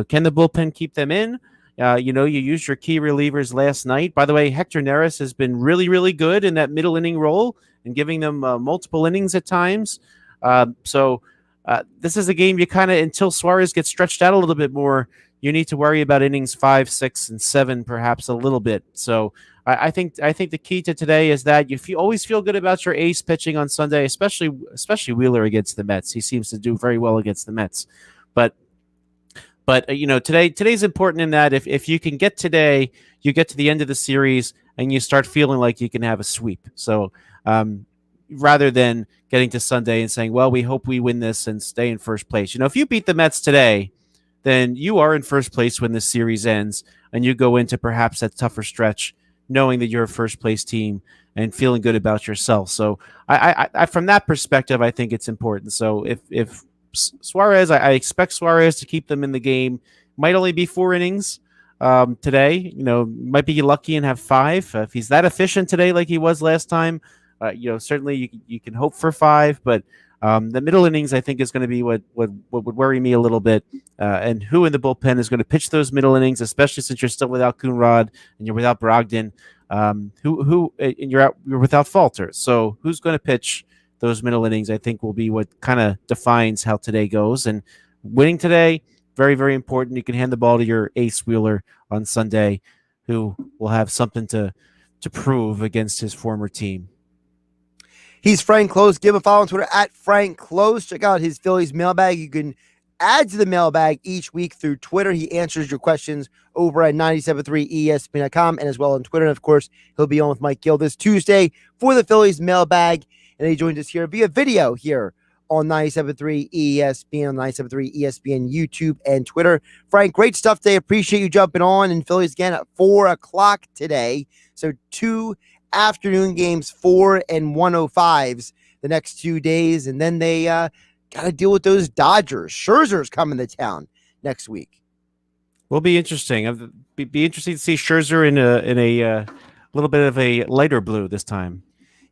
Can the bullpen keep them in? You used your key relievers last night. By the way, Hector Neris has been really, really good in that middle inning role and giving them multiple innings at times. This is a game you kind of, until Suarez gets stretched out a little bit more, you need to worry about innings 5, 6, and 7, perhaps a little bit. So I think the key to today is that you always feel good about your ace pitching on Sunday, especially Wheeler against the Mets. He seems to do very well against the Mets, but today's important in that if you can get today, you get to the end of the series and you start feeling like you can have a sweep. So rather than getting to Sunday and saying, well, we hope we win this and stay in first place. If you beat the Mets today, then you are in first place when this series ends and you go into perhaps that tougher stretch knowing that you're a first place team and feeling good about yourself. So I from that perspective, I think it's important. So if Suarez, I expect Suarez to keep them in the game. Might only be 4 innings today. Might be lucky and have 5. If he's that efficient today like he was last time, certainly you can hope for 5. But the middle innings, I think, is going to be what would worry me a little bit. And who in the bullpen is going to pitch those middle innings, especially since you're still without Coonrod and you're without Brogdon, and you're without Falter. So who's going to pitch those middle innings, I think, will be what kind of defines how today goes. And winning today, very, very important. You can hand the ball to your ace Wheeler on Sunday, who will have something to prove against his former team. He's Frank Klose. Give a follow on Twitter at Frank Klose. Check out his Phillies mailbag. You can add to the mailbag each week through Twitter. He answers your questions over at 973ESPN.com and as well on Twitter. And of course, he'll be on with Mike Gill this Tuesday for the Phillies mailbag. And he joins us here via video here on 97.3 ESPN, 97.3 ESPN YouTube and Twitter. Frank, great stuff today. Appreciate you jumping on. And Phillies again at 4 o'clock today. So 2 afternoon games, 4 and 105s the next 2 days. And then they got to deal with those Dodgers. Scherzer's coming to town next week. Will be interesting. It'll be interesting to see Scherzer in a little bit of a lighter blue this time.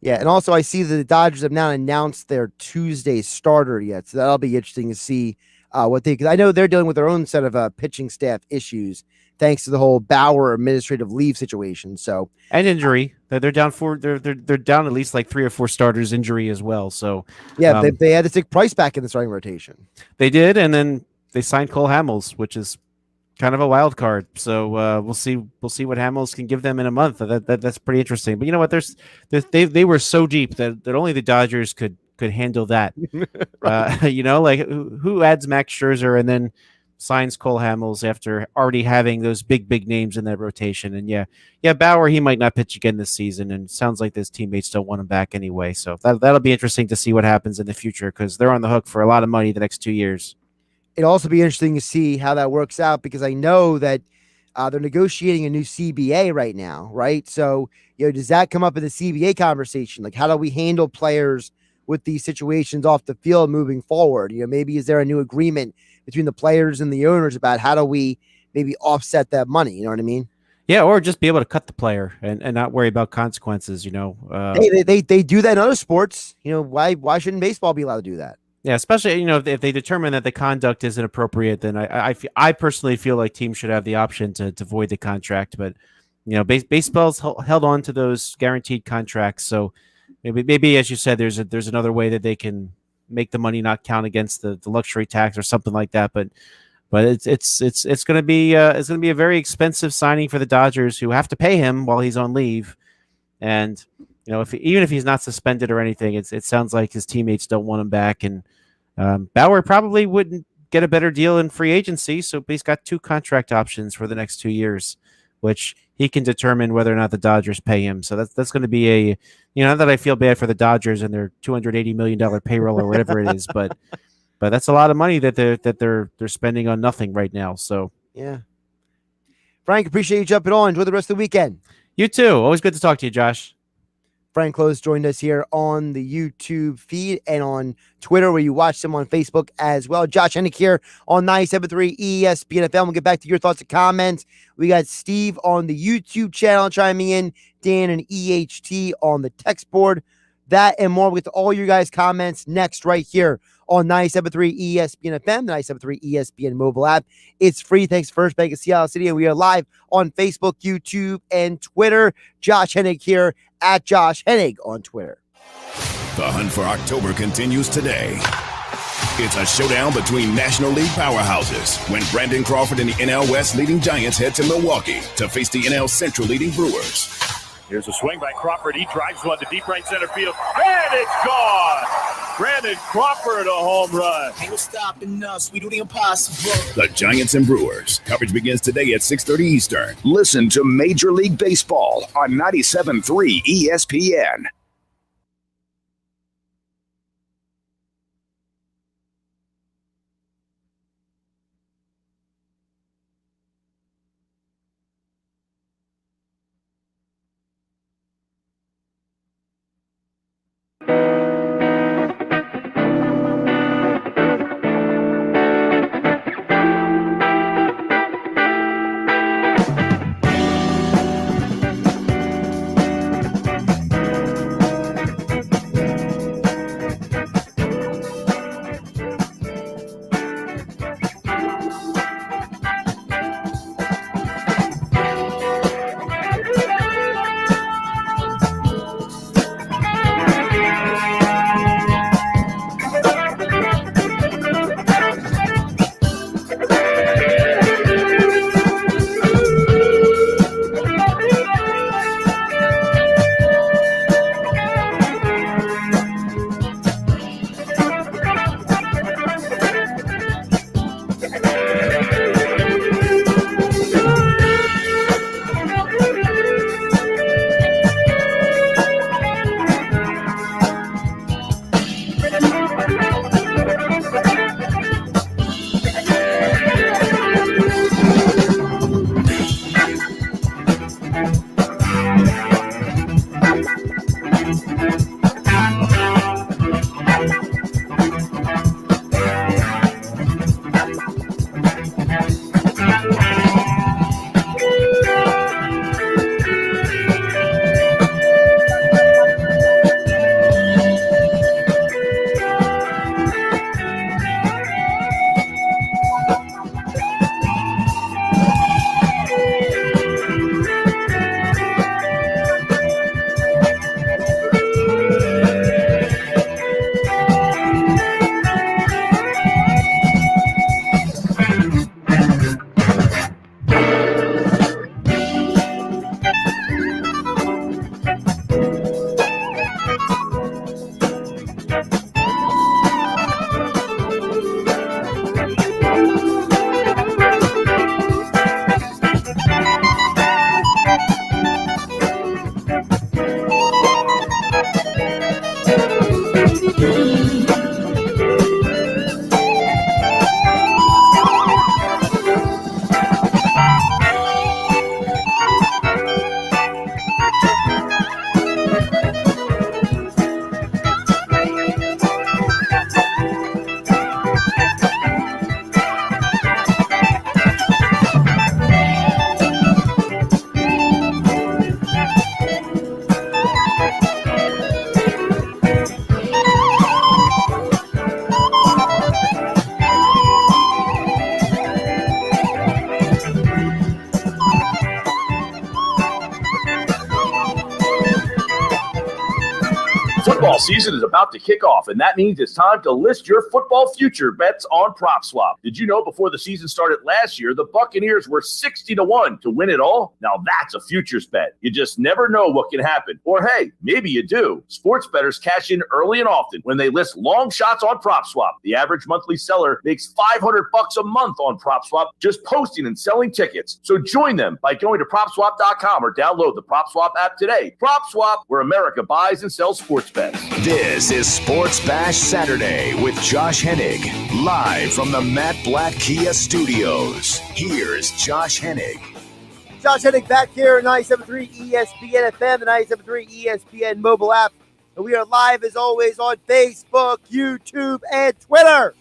Yeah, and also I see that the Dodgers have not announced their Tuesday starter yet, so that'll be interesting to see because I know they're dealing with their own set of pitching staff issues thanks to the whole Bauer administrative leave situation. So and injury, they're down they're down at least like 3 or 4 starters injury as well. So yeah, they had to take Price back in the starting rotation. They did, and then they signed Cole Hamels, which is kind of a wild card. So we'll see what Hamels can give them in a month. That's pretty interesting. But you know what? They were so deep that only the Dodgers could handle that. Right. Like who adds Max Scherzer and then signs Cole Hamels after already having those big names in that rotation? And yeah, Bauer, he might not pitch again this season, and it sounds like his teammates don't want him back anyway. So that'll be interesting to see what happens in the future because they're on the hook for a lot of money the next 2 years. It'll also be interesting to see how that works out because I know that they're negotiating a new CBA right now, right? So, does that come up in the CBA conversation? Like, how do we handle players with these situations off the field moving forward? Maybe is there a new agreement between the players and the owners about how do we maybe offset that money? You know what I mean? Yeah, or just be able to cut the player and not worry about consequences, Hey, they do that in other sports. Why shouldn't baseball be allowed to do that? Yeah, especially if they determine that the conduct isn't appropriate, then I personally feel like teams should have the option to void the contract. But baseball's held on to those guaranteed contracts, so maybe as you said, there's another way that they can make the money not count against the luxury tax or something like that. But it's going to be a very expensive signing for the Dodgers, who have to pay him while he's on leave, and. Even if he's not suspended or anything, it sounds like his teammates don't want him back. And Bauer probably wouldn't get a better deal in free agency, so he's got 2 contract options for the next 2 years, which he can determine whether or not the Dodgers pay him. So that's going to be not that I feel bad for the Dodgers and their $280 million payroll or whatever it is, but that's a lot of money that they're spending on nothing right now. So yeah, Frank, appreciate you jumping on. Enjoy the rest of the weekend. You too. Always good to talk to you, Josh. Frank Klose joined us here on the YouTube feed and on Twitter, where you watch him on Facebook as well. Josh Hennig here on 97.3 ESPN FM. We'll get back to your thoughts and comments. We got Steve on the YouTube channel chiming in, Dan and EHT on the text board. That and more. We'll get to all your guys' comments next right here on 97.3 ESPN FM, the 97.3 ESPN mobile app. It's free. Thanks First Bank of Seattle City. And we are live on Facebook, YouTube, and Twitter. Josh Hennig here at Josh Hennig on Twitter. The hunt for October continues today. It's a showdown between National League powerhouses when Brandon Crawford and the NL West leading Giants head to Milwaukee to face the NL Central leading Brewers. Here's a swing by Crawford. He drives one to deep right center field, and it's gone. Brandon Crawford, a home run. Ain't no stopping us. We do the impossible. The Giants and Brewers. Coverage begins today at 6:30 Eastern. Listen to Major League Baseball on 97.3 ESPN. Football season is about to kick off, and that means it's time to list your football future bets on PropSwap. Did you know before the season started last year, the Buccaneers were 60-1 to win it all? Now that's a futures bet. You just never know what can happen. Or hey, maybe you do. Sports bettors cash in early and often when they list long shots on PropSwap. The average monthly seller makes $500 a month on PropSwap just posting and selling tickets. So join them by going to PropSwap.com or download the PropSwap app today. PropSwap, where America buys and sells sports bets. This is Sports Bash Saturday with Josh Hennig, live from the Matt Blatt Kia Studios. Here's Josh Hennig. Josh Hennig back here at 97.3 ESPN FM, the 97.3 ESPN mobile app. And we are live, as always, on Facebook, YouTube, and Twitter.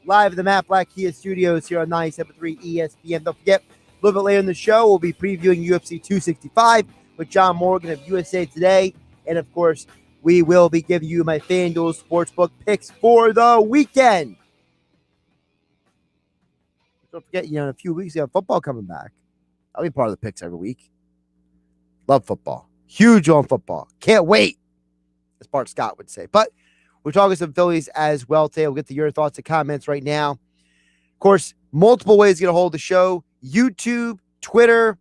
Live at the Matt Blatt Kia Studios here on 97.3 ESPN. Don't forget, a little bit later in the show, we'll be previewing UFC 265 with John Morgan of USA Today. And, of course, we will be giving you my FanDuel Sportsbook picks for the weekend. Don't forget, in a few weeks, you have football coming back. I'll be part of the picks every week. Love football. Huge on football. Can't wait, as Bart Scott would say. But we're talking some Phillies as well today. We'll get to your thoughts and comments right now. Of course, multiple ways to get a hold of the show. YouTube, Twitter,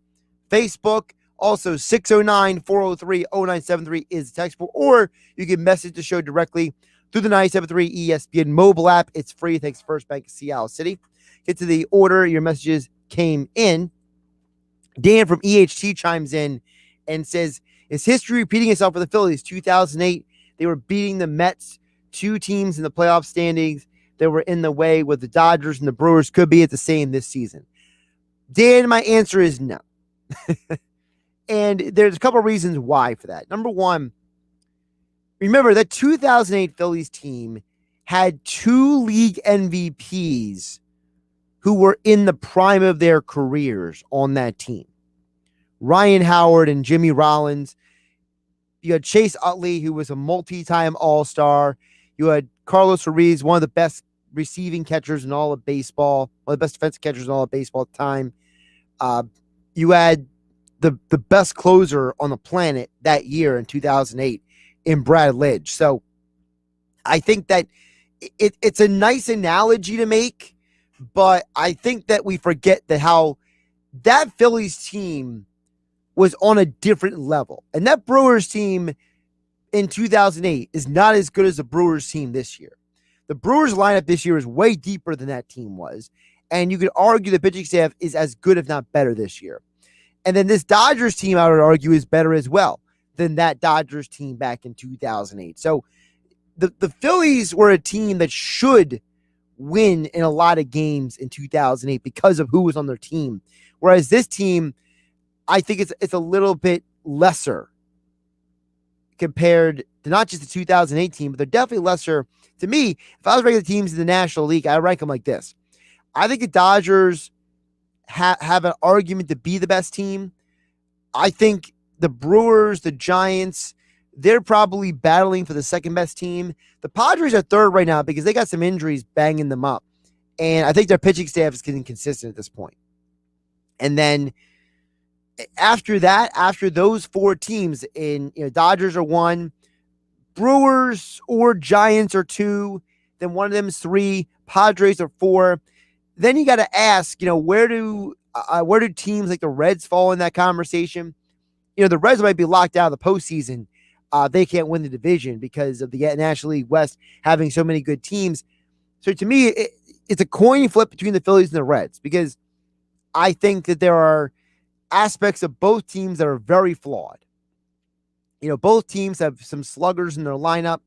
Facebook. Also, 609-403-0973 is the text for, or you can message the show directly through the 97.3 ESPN mobile app. It's free. Thanks to First Bank of Seattle City. Get to the order your messages came in. Dan from EHT chimes in and says, is history repeating itself for the Phillies? 2008, they were beating the Mets, two teams in the playoff standings that were in the way with the Dodgers and the Brewers. Could be at the same this season. Dan, my answer is no. And there's a couple of reasons why for that. Number one, remember that 2008 Phillies team had two league MVPs who were in the prime of their careers on that team. Ryan Howard and Jimmy Rollins. You had Chase Utley, who was a multi-time All-Star. You had Carlos Ruiz, one of the best receiving catchers in all of baseball, one of the best defensive catchers in all of baseball at the time. You had the best closer on the planet that year in 2008 in Brad Lidge. So I think that it's a nice analogy to make, but I think that we forget that how that Phillies team was on a different level. And that Brewers team in 2008 is not as good as the Brewers team this year. The Brewers lineup this year is way deeper than that team was. And you could argue the pitching staff is as good, if not better, this year. And then this Dodgers team, I would argue, is better as well than that Dodgers team back in 2008. So the Phillies were a team that should win in a lot of games in 2008 because of who was on their team. Whereas this team, I think it's a little bit lesser compared to not just the 2008 team, but they're definitely lesser. To me, if I was ranking the teams in the National League, I rank them like this. I think the Dodgers have an argument to be the best team. I think the Brewers, the Giants, they're probably battling for the second best team. The Padres are third right now because they got some injuries banging them up. And I think their pitching staff is getting consistent at this point. And then after that, after those four teams, Dodgers are one, Brewers or Giants are two, then one of them is three, Padres are four. Then you got to ask, where do teams like the Reds fall in that conversation? The Reds might be locked out of the postseason. They can't win the division because of the National League West having so many good teams. So to me, it's a coin flip between the Phillies and the Reds because I think that there are aspects of both teams that are very flawed. Both teams have some sluggers in their lineup.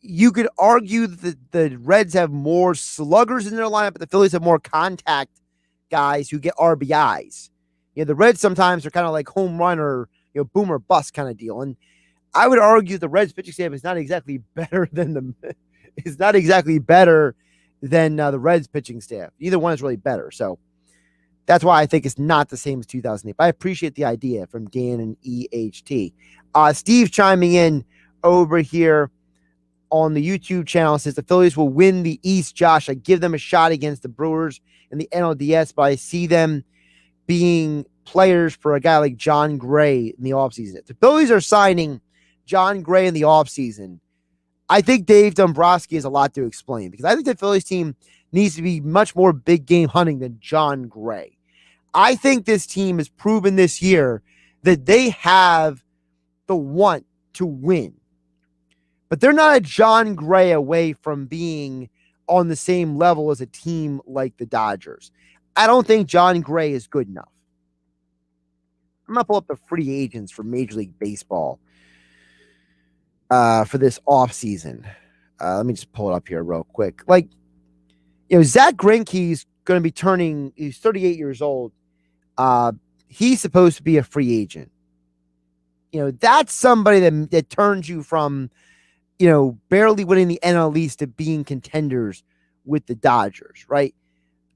You could argue that the Reds have more sluggers in their lineup, but the Phillies have more contact guys who get RBIs. The Reds sometimes are kind of like home run or boom or bust kind of deal. And I would argue the Reds pitching staff is not exactly better than the Reds pitching staff. Either one is really better. So that's why I think it's not the same as 2008. But I appreciate the idea from Dan and EHT. Steve chiming in over here on the YouTube channel says the Phillies will win the East, Josh. I give them a shot against the Brewers in the NLDS, but I see them being players for a guy like John Gray in the offseason. If the Phillies are signing John Gray in the offseason, I think Dave Dombrowski has a lot to explain because I think the Phillies team needs to be much more big game hunting than John Gray. I think this team has proven this year that they have the want to win. But they're not a John Gray away from being on the same level as a team like the Dodgers. I don't think John Gray is good enough. I'm going to pull up the free agents for Major League Baseball for this offseason. Let me just pull it up here real quick. Zach Greinke's going to be he's 38 years old. He's supposed to be a free agent. That's somebody that turns you from, barely winning the NL East to being contenders with the Dodgers, right?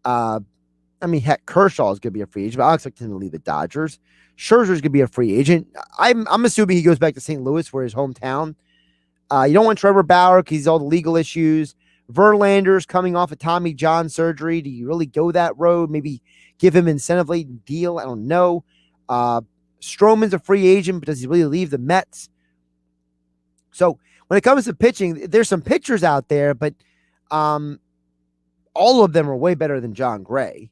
Heck, Kershaw is going to be a free agent, but I expect him to leave the Dodgers. Scherzer's going to be a free agent. I'm assuming he goes back to St. Louis for his hometown. You don't want Trevor Bauer because he's all the legal issues. Verlander's coming off a Tommy John surgery. Do you really go that road? Maybe give him incentive-laden deal. I don't know. Stroman's a free agent, but does he really leave the Mets? So when it comes to pitching, there's some pitchers out there, but all of them are way better than John Gray.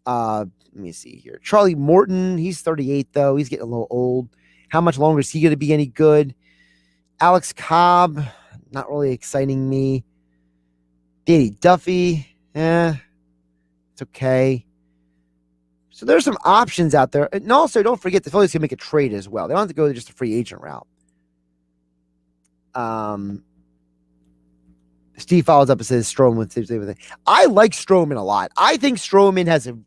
Let me see here. Charlie Morton, he's 38, though. He's getting a little old. How much longer is he going to be any good? Alex Cobb, not really exciting me. Danny Duffy, it's okay. So there's some options out there. And also, don't forget the Phillies can make a trade as well. They don't have to go just a free agent route. Steve follows up and says Stroman. I like Stroman a lot. I think Stroman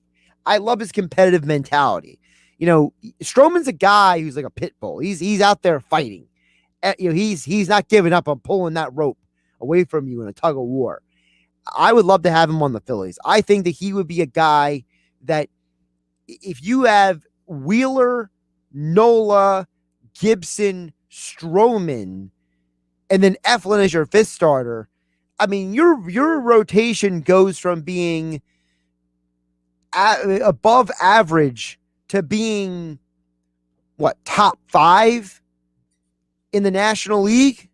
I love his competitive mentality. Stroman's a guy who's like a pit bull. He's out there fighting. He's not giving up on pulling that rope away from you in a tug of war. I would love to have him on the Phillies. I think that he would be a guy that if you have Wheeler, Nola, Gibson, Stroman, and then Eflin as your fifth starter, your rotation goes from being above average to being top 5 in the National League.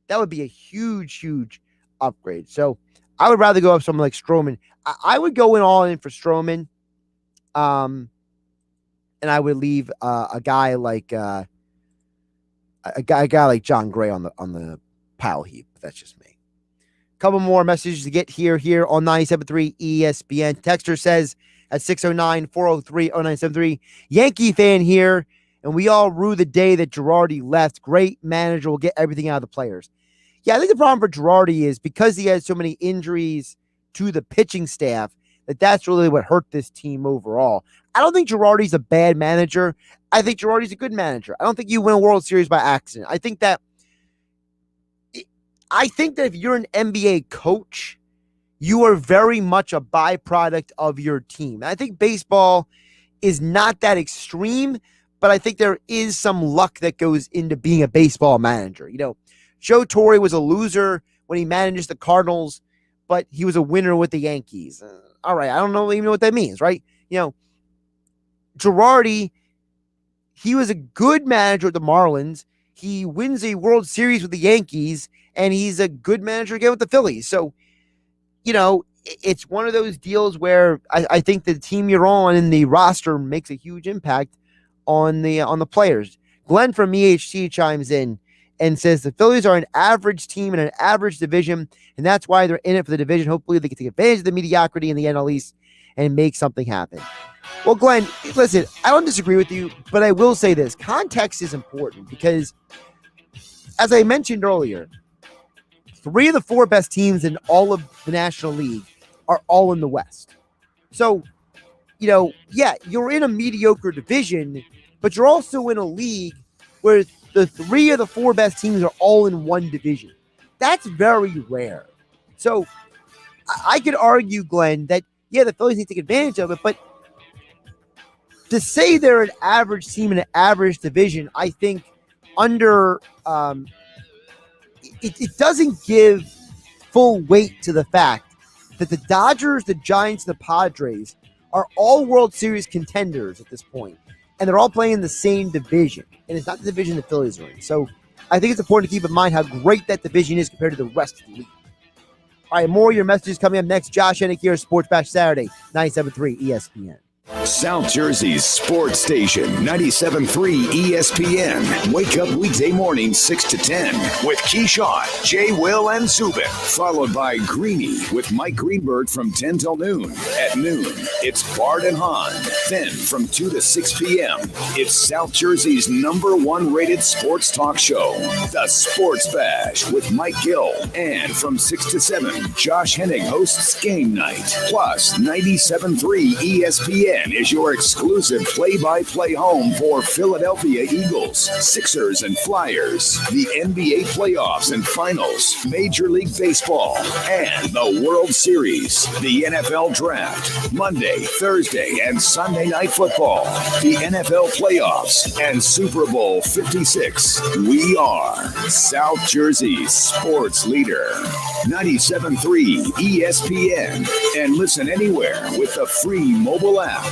That would be a huge, huge upgrade. So I would rather go up someone like Stroman. I would go all in for Stroman. And I would leave a guy like a guy like John Gray on the pile heap. That's just me. Couple more messages to get here on 97.3 ESPN. Texter says at 609-403-0973, Yankee fan here, and we all rue the day that Girardi left. Great manager will get everything out of the players. Yeah, I think the problem for Girardi is because he had so many injuries to the pitching staff, that's really what hurt this team overall. I don't think Girardi's a bad manager. I think Girardi's a good manager. I don't think you win a World Series by accident. I think that if you're an NBA coach, you are very much a byproduct of your team. I think baseball is not that extreme, but I think there is some luck that goes into being a baseball manager. Joe Torre was a loser when he managed the Cardinals, but he was a winner with the Yankees. All right, I don't even know what that means, right? Girardi, he was a good manager at the Marlins. He wins a World Series with the Yankees, and he's a good manager again with the Phillies. So, it's one of those deals where I think the team you're on in the roster makes a huge impact on the players. Glenn from EHT chimes in and says the Phillies are an average team in an average division, and that's why they're in it for the division. Hopefully they can take advantage of the mediocrity in the NL East and make something happen. Well, Glenn, listen, I don't disagree with you, but I will say this. Context is important because, as I mentioned earlier, 3 of the 4 best teams in all of the National League are all in the West. So, you're in a mediocre division, but you're also in a league where the 3 of the 4 best teams are all in one division. That's very rare. So I could argue, Glenn, that, the Phillies need to take advantage of it, but to say they're an average team in an average division, I think it doesn't give full weight to the fact that the Dodgers, the Giants, the Padres are all World Series contenders at this point, and they're all playing the same division, and it's not the division the Phillies are in. So I think it's important to keep in mind how great that division is compared to the rest of the league. All right, more of your messages coming up next. Josh Hennig here, Sports Bash Saturday, 97.3 ESPN. South Jersey's sports station, 97.3 ESPN. Wake up weekday morning 6 to 10 with Keyshawn, Jay, Will, and Zubin. Followed by Greeny with Mike Greenberg from 10 till noon. At noon, it's Bart and Hahn. Then from 2 to 6 p.m., it's South Jersey's #1 rated sports talk show, The Sports Bash with Mike Gill. And from 6 to 7, Josh Hennig hosts Game Night. Plus, 97.3 ESPN is your exclusive play-by-play home for Philadelphia Eagles, Sixers, and Flyers, the NBA playoffs and finals, Major League Baseball, and the World Series, the NFL Draft, Monday, Thursday, and Sunday Night Football, the NFL playoffs, and Super Bowl 56. We are South Jersey's sports leader, 97.3 ESPN, and listen anywhere with the free mobile app.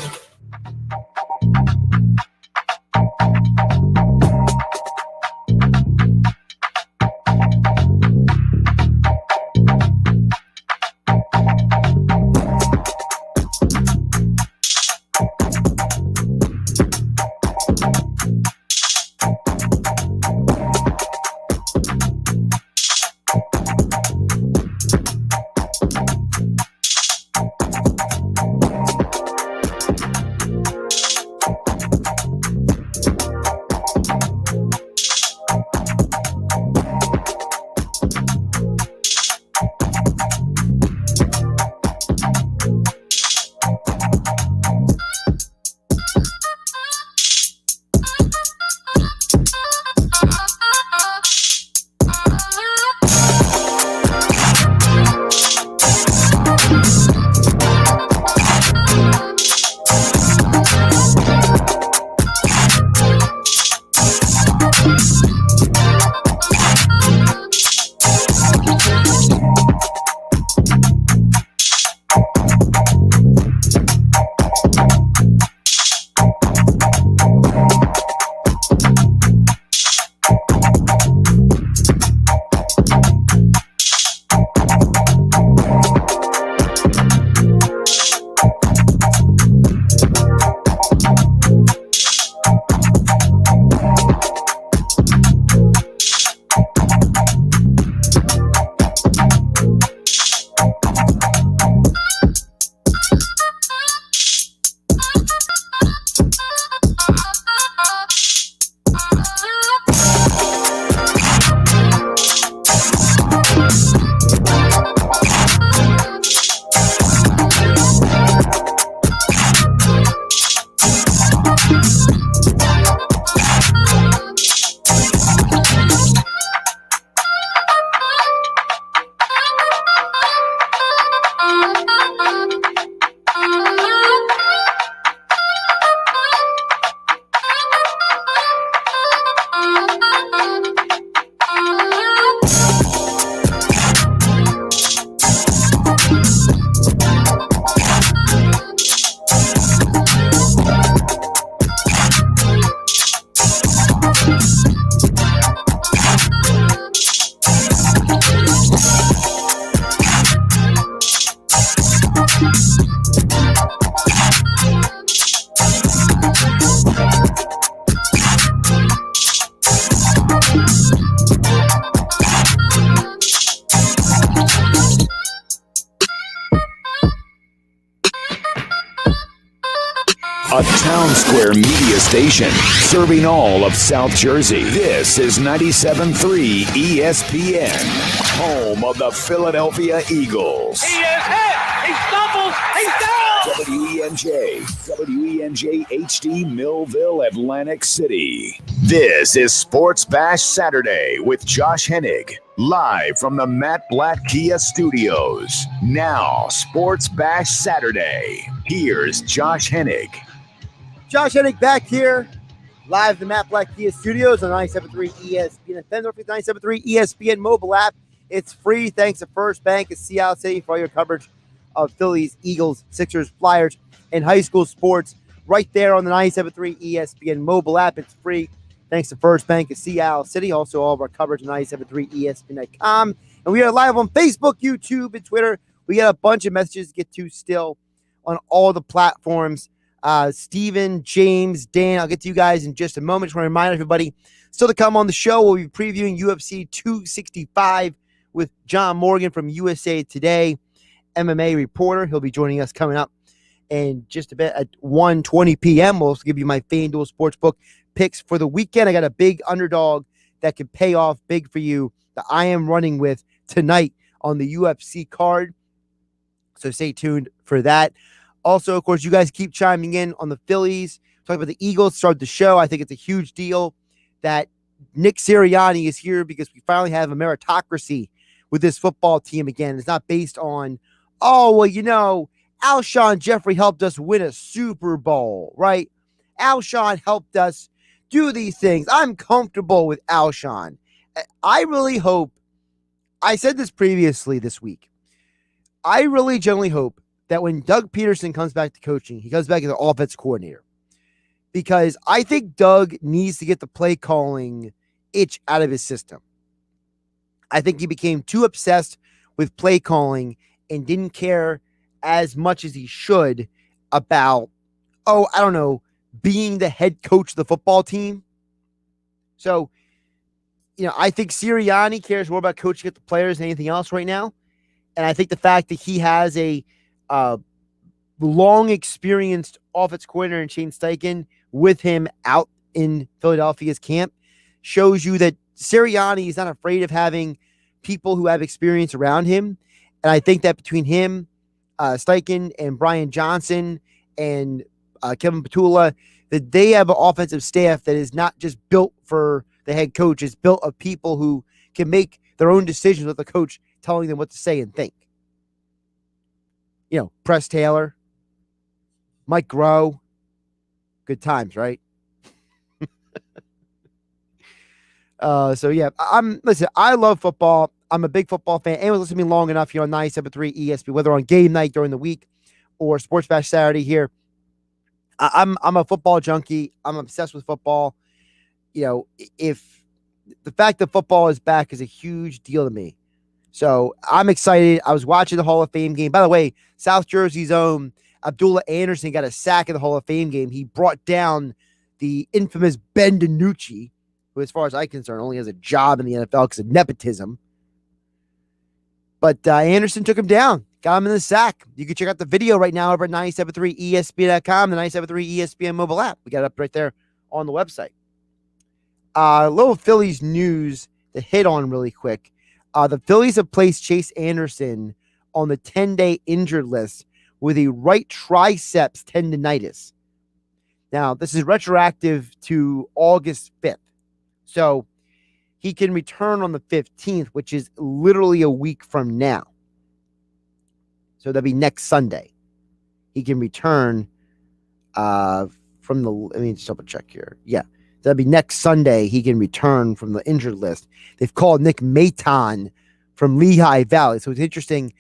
A Town Square media station serving all of South Jersey. This is 97.3 ESPN, home of the Philadelphia Eagles. He is hit! He stumbles! He's down! WENJ HD Millville, Atlantic City. This is Sports Bash Saturday with Josh Hennig, live from the Matt Blatt Kia Studios. Now, Sports Bash Saturday. Here's Josh Hennig. Josh Hennig back here, live at the Matt Blatt Kia Studios on 97.3 ESPN and 97.3 ESPN mobile app. It's free thanks to First Bank of Seattle City for all your coverage of Phillies, Eagles, Sixers, Flyers, and high school sports right there on the 97.3 ESPN mobile app. It's free. Thanks to First Bank of Seattle City. Also, all of our coverage on 973ESPN.com. And we are live on Facebook, YouTube, and Twitter. We got a bunch of messages to get to still on all the platforms. Steven, James, Dan, I'll get to you guys in just a moment. Just want to remind everybody, still to come on the show, we'll be previewing UFC 265 with John Morgan from USA Today, MMA reporter. He'll be joining us coming up in just a bit at 1:20 p.m. We'll also give you my FanDuel Sportsbook picks for the weekend. I got a big underdog that could pay off big for you that I am running with tonight on the UFC card. So stay tuned for that. Also, of course, you guys keep chiming in on the Phillies. Talk about the Eagles, start the show. I think it's a huge deal that Nick Sirianni is here because we finally have a meritocracy with this football team again. It's not based on, oh, well, you know, Alshon Jeffrey helped us win a Super Bowl, right? Alshon helped us do these things. I'm comfortable with Alshon. I really hope, I said this previously this week, I really generally hope that when Doug Peterson comes back to coaching, he comes back as an offense coordinator. Because I think Doug needs to get the play calling itch out of his system. I think he became too obsessed with play calling and didn't care as much as he should about, oh, I don't know, being the head coach of the football team. So, you know, I think Sirianni cares more about coaching at the players than anything else right now. And I think the fact that he has a long experienced offense coordinator in Shane Steichen with him out in Philadelphia's camp shows you that Sirianni is not afraid of having people who have experience around him. And I think that between him, Steichen, and Brian Johnson and Kevin Petula, that they have an offensive staff that is not just built for the head coach. It's built of people who can make their own decisions with the coach telling them what to say and think. You know, Press Taylor, Mike Groh, good times, right? So yeah, listen, I love football. I'm a big football fan. Anyone listen to me long enough here on 97.3 ESPN, whether on game night during the week or Sports Bash Saturday here. I'm a football junkie. I'm obsessed with football. You know, if the fact that football is back is a huge deal to me. So I'm excited. I was watching the Hall of Fame game. By the way, South Jersey's own Abdullah Anderson got a sack in the Hall of Fame game. He brought down the infamous Ben DiNucci, who, as far as I'm concerned, only has a job in the NFL because of nepotism. But Anderson took him down, got him in the sack. You can check out the video right now over at 973ESPN.com, the 973 ESPN mobile app. We got it up right there on the website. Little Phillies news to hit on really quick. The Phillies have placed Chase Anderson on the 10-day injured list with a right triceps tendonitis. Now, this is retroactive to August 5th. So he can return on the 15th, which is literally a week from now. So that'd be next Sunday. He can return from the, let me just double check here. Yeah. That'd be next Sunday. He can return from the injured list. They've called Nick Maton from Lehigh Valley. So it's interesting.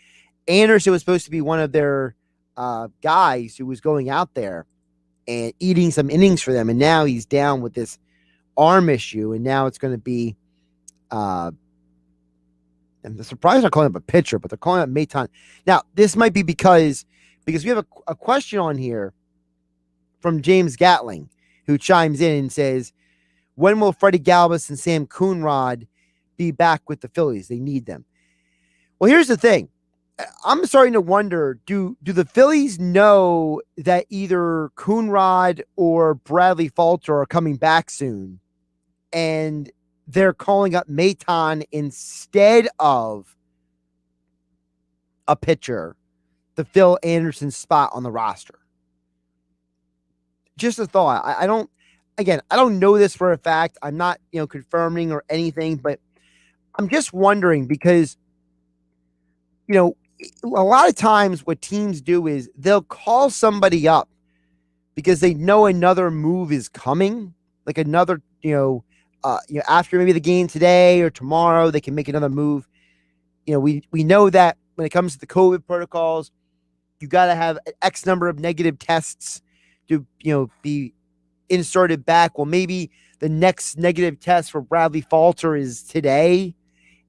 Anderson was supposed to be one of their guys who was going out there and eating some innings for them. And now he's down with this arm issue. And now it's going to be, and the surprise not calling him a pitcher, but they're calling him Maton. Now, this might be because we have a question on here from James Gatling, who chimes in and says, when will Freddie Galvis and Sam Coonrod be back with the Phillies? They need them. Well, here's the thing. I'm starting to wonder, do the Phillies know that either Coonrod or Bradley Falter are coming back soon, and they're calling up Maton instead of a pitcher to fill Anderson's spot on the roster? Just a thought. I don't know this for a fact. I'm not, confirming or anything, but I'm just wondering because, a lot of times what teams do is they'll call somebody up because they know another move is coming, like another, after maybe the game today or tomorrow, they can make another move. We know that when it comes to the COVID protocols, you got to have X number of negative tests to, be inserted back. Well, maybe the next negative test for Bradley Falter is today.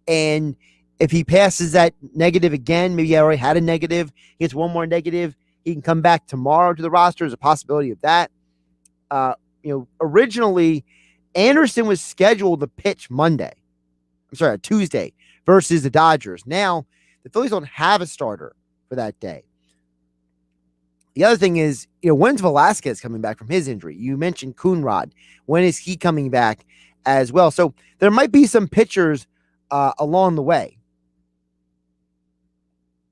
And if he passes that negative again, maybe he already had a negative, he gets one more negative, he can come back tomorrow to the roster. There's a possibility of that. Originally, Anderson was scheduled to pitch Tuesday versus the Dodgers. Now, the Phillies don't have a starter for that day. The other thing is, when's Velasquez coming back from his injury? You mentioned Coonrod. When is he coming back as well? So there might be some pitchers along the way.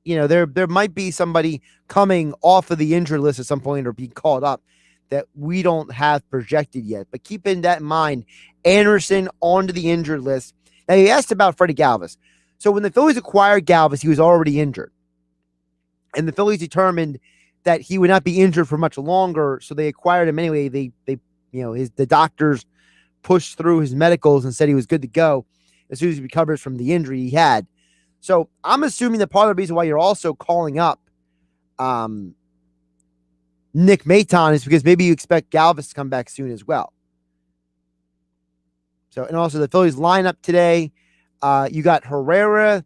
There might be somebody coming off of the injured list at some point or be called up that we don't have projected yet. But keeping that in mind, Anderson onto the injured list. Now, you asked about Freddie Galvis. So when the Phillies acquired Galvis, he was already injured. And the Phillies determined that he would not be injured for much longer, so they acquired him anyway. The doctors pushed through his medicals and said he was good to go as soon as he recovers from the injury he had. So I'm assuming that part of the reason why you're also calling up Nick Maton is because maybe you expect Galvis to come back soon as well. So, and also the Phillies lineup today, you got Herrera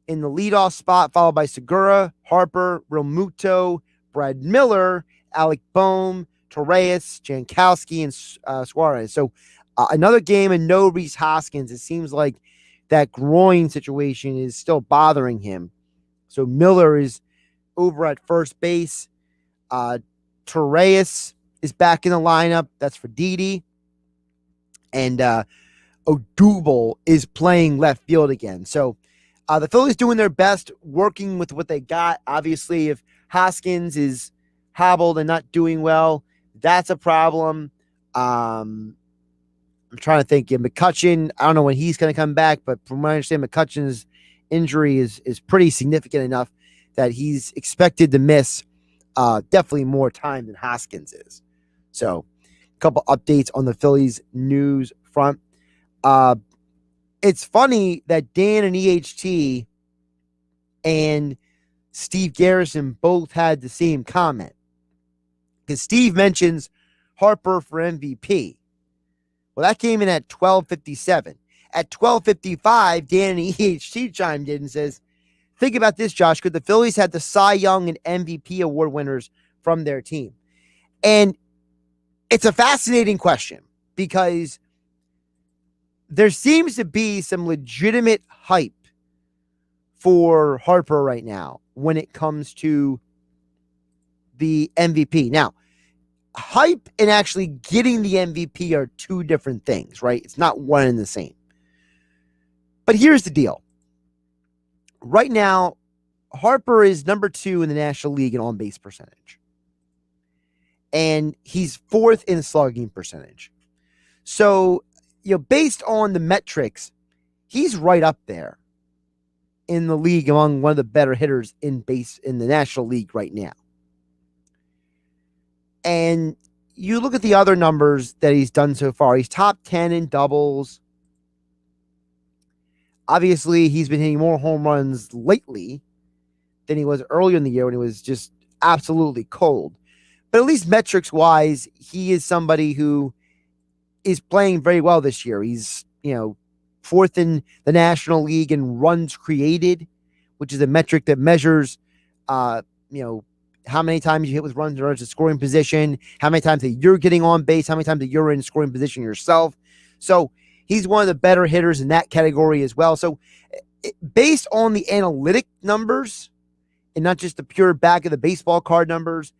in the leadoff spot, followed by Segura, Harper, Realmuto, Brad Miller, Alec Boehm, Torreyes, Jankowski, and Suarez. So another game and no Rhys Hoskins. It seems like that groin situation is still bothering him. So Miller is over at first base. Torreyes is back in the lineup. That's for Didi. And Odubel is playing left field again. So the Phillies doing their best, working with what they got. Obviously, if Hoskins is hobbled and not doing well, that's a problem. I'm trying to think. McCutchen, I don't know when he's going to come back, but from what I understand, McCutchen's injury is pretty significant enough that he's expected to miss definitely more time than Hoskins is. So a couple updates on the Phillies news front. It's funny that Dan and EHT and Steve Garrison both had the same comment, because Steve mentions Harper for MVP. Well, that came in at 12:57. At 12:55, Dan and EHT chimed in and says, think about this, Josh. Could the Phillies have the Cy Young and MVP award winners from their team? And it's a fascinating question, because there seems to be some legitimate hype for Harper right now when it comes to the MVP. Now, hype and actually getting the MVP are two different things, right? It's not one and the same. But here's the deal. Right now, Harper is number 2 in the National League in on-base percentage. And he's 4th in slugging percentage. So, based on the metrics, he's right up there in the league among one of the better hitters in the National League right now. And you look at the other numbers that he's done so far. He's top 10 in doubles. Obviously, he's been hitting more home runs lately than he was earlier in the year when he was just absolutely cold. But at least metrics-wise, he is somebody who is playing very well this year. He's, 4th in the National League in runs created, which is a metric that measures, how many times you hit with runs in scoring position, how many times that you're getting on base, how many times that you're in scoring position yourself. So he's one of the better hitters in that category as well. So based on the analytic numbers and not just the pure back of the baseball card numbers,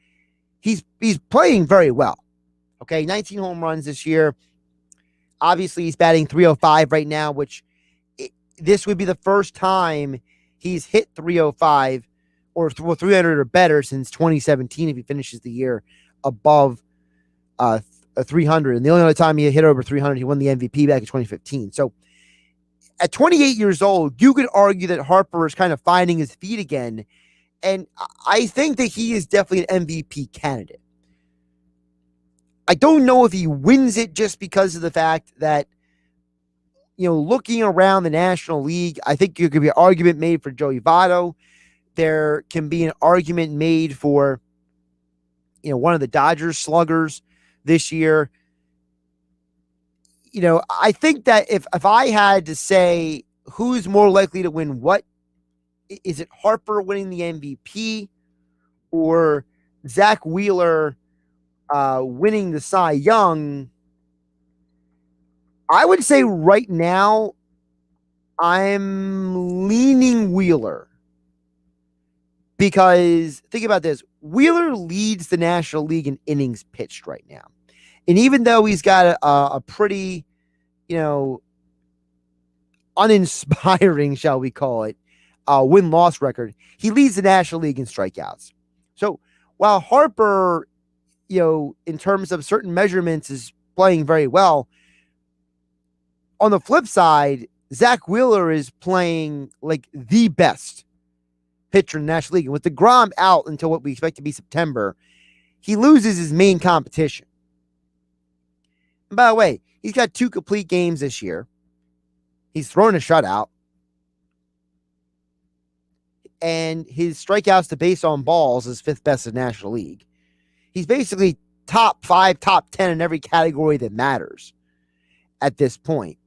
he's playing very well. Okay, 19 home runs this year. Obviously, he's batting .305 right now, which this would be the first time he's hit .305 or 300 or better since 2017 if he finishes the year above 300. And the only other time he hit over 300, he won the MVP back in 2015. So at 28 years old, you could argue that Harper is kind of finding his feet again. And I think that he is definitely an MVP candidate. I don't know if he wins it just because of the fact that, looking around the National League, I think there could be an argument made for Joey Votto. There can be an argument made for, one of the Dodgers sluggers this year. I think that if I had to say who's more likely to win what, is it Harper winning the MVP or Zach Wheeler winning the Cy Young? I would say right now I'm leaning Wheeler because think about this. Wheeler leads the National League in innings pitched right now. And even though he's got a pretty, uninspiring, shall we call it, win-loss record, he leads the National League in strikeouts. So while Harper, in terms of certain measurements is playing very well, on the flip side, Zach Wheeler is playing like the best pitcher in the National League. And with DeGrom out until what we expect to be September, he loses his main competition. And by the way, he's got 2 complete games this year. He's thrown a shutout. And his strikeouts to base on balls is 5th best in the National League. He's basically top 5, top 10 in every category that matters at this point.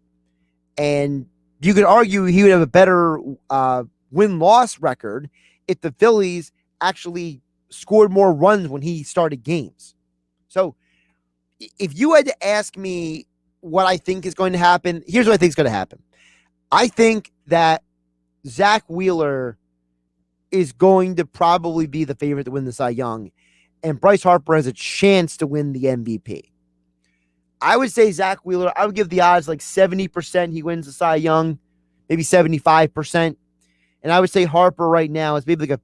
And you could argue he would have a better win-loss record if the Phillies actually scored more runs when he started games. So if you had to ask me what I think is going to happen, here's what I think is going to happen. I think that Zach Wheeler is going to probably be the favorite to win the Cy Young, and Bryce Harper has a chance to win the MVP. I would say Zach Wheeler, I would give the odds like 70% he wins the Cy Young, maybe 75%. And I would say Harper right now is maybe maybe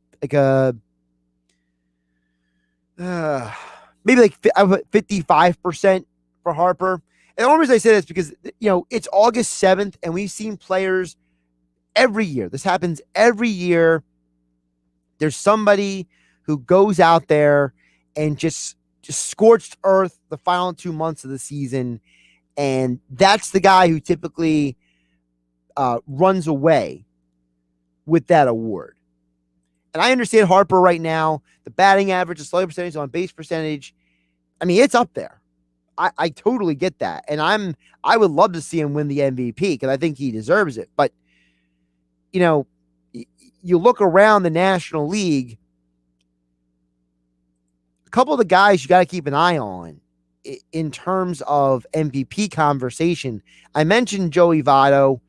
like 55% for Harper. And the only reason I say this is because, it's August 7th and we've seen players every year. This happens every year. There's somebody who goes out there and just scorched earth the final 2 months of the season. And that's the guy who typically runs away with that award. And I understand Harper right now, the batting average, the slugging percentage, on base percentage, I mean, it's up there. I totally get that. And I would love to see him win the MVP because I think he deserves it. But, you look around the National League, a couple of the guys you got to keep an eye on in terms of MVP conversation. I mentioned Joey Votto.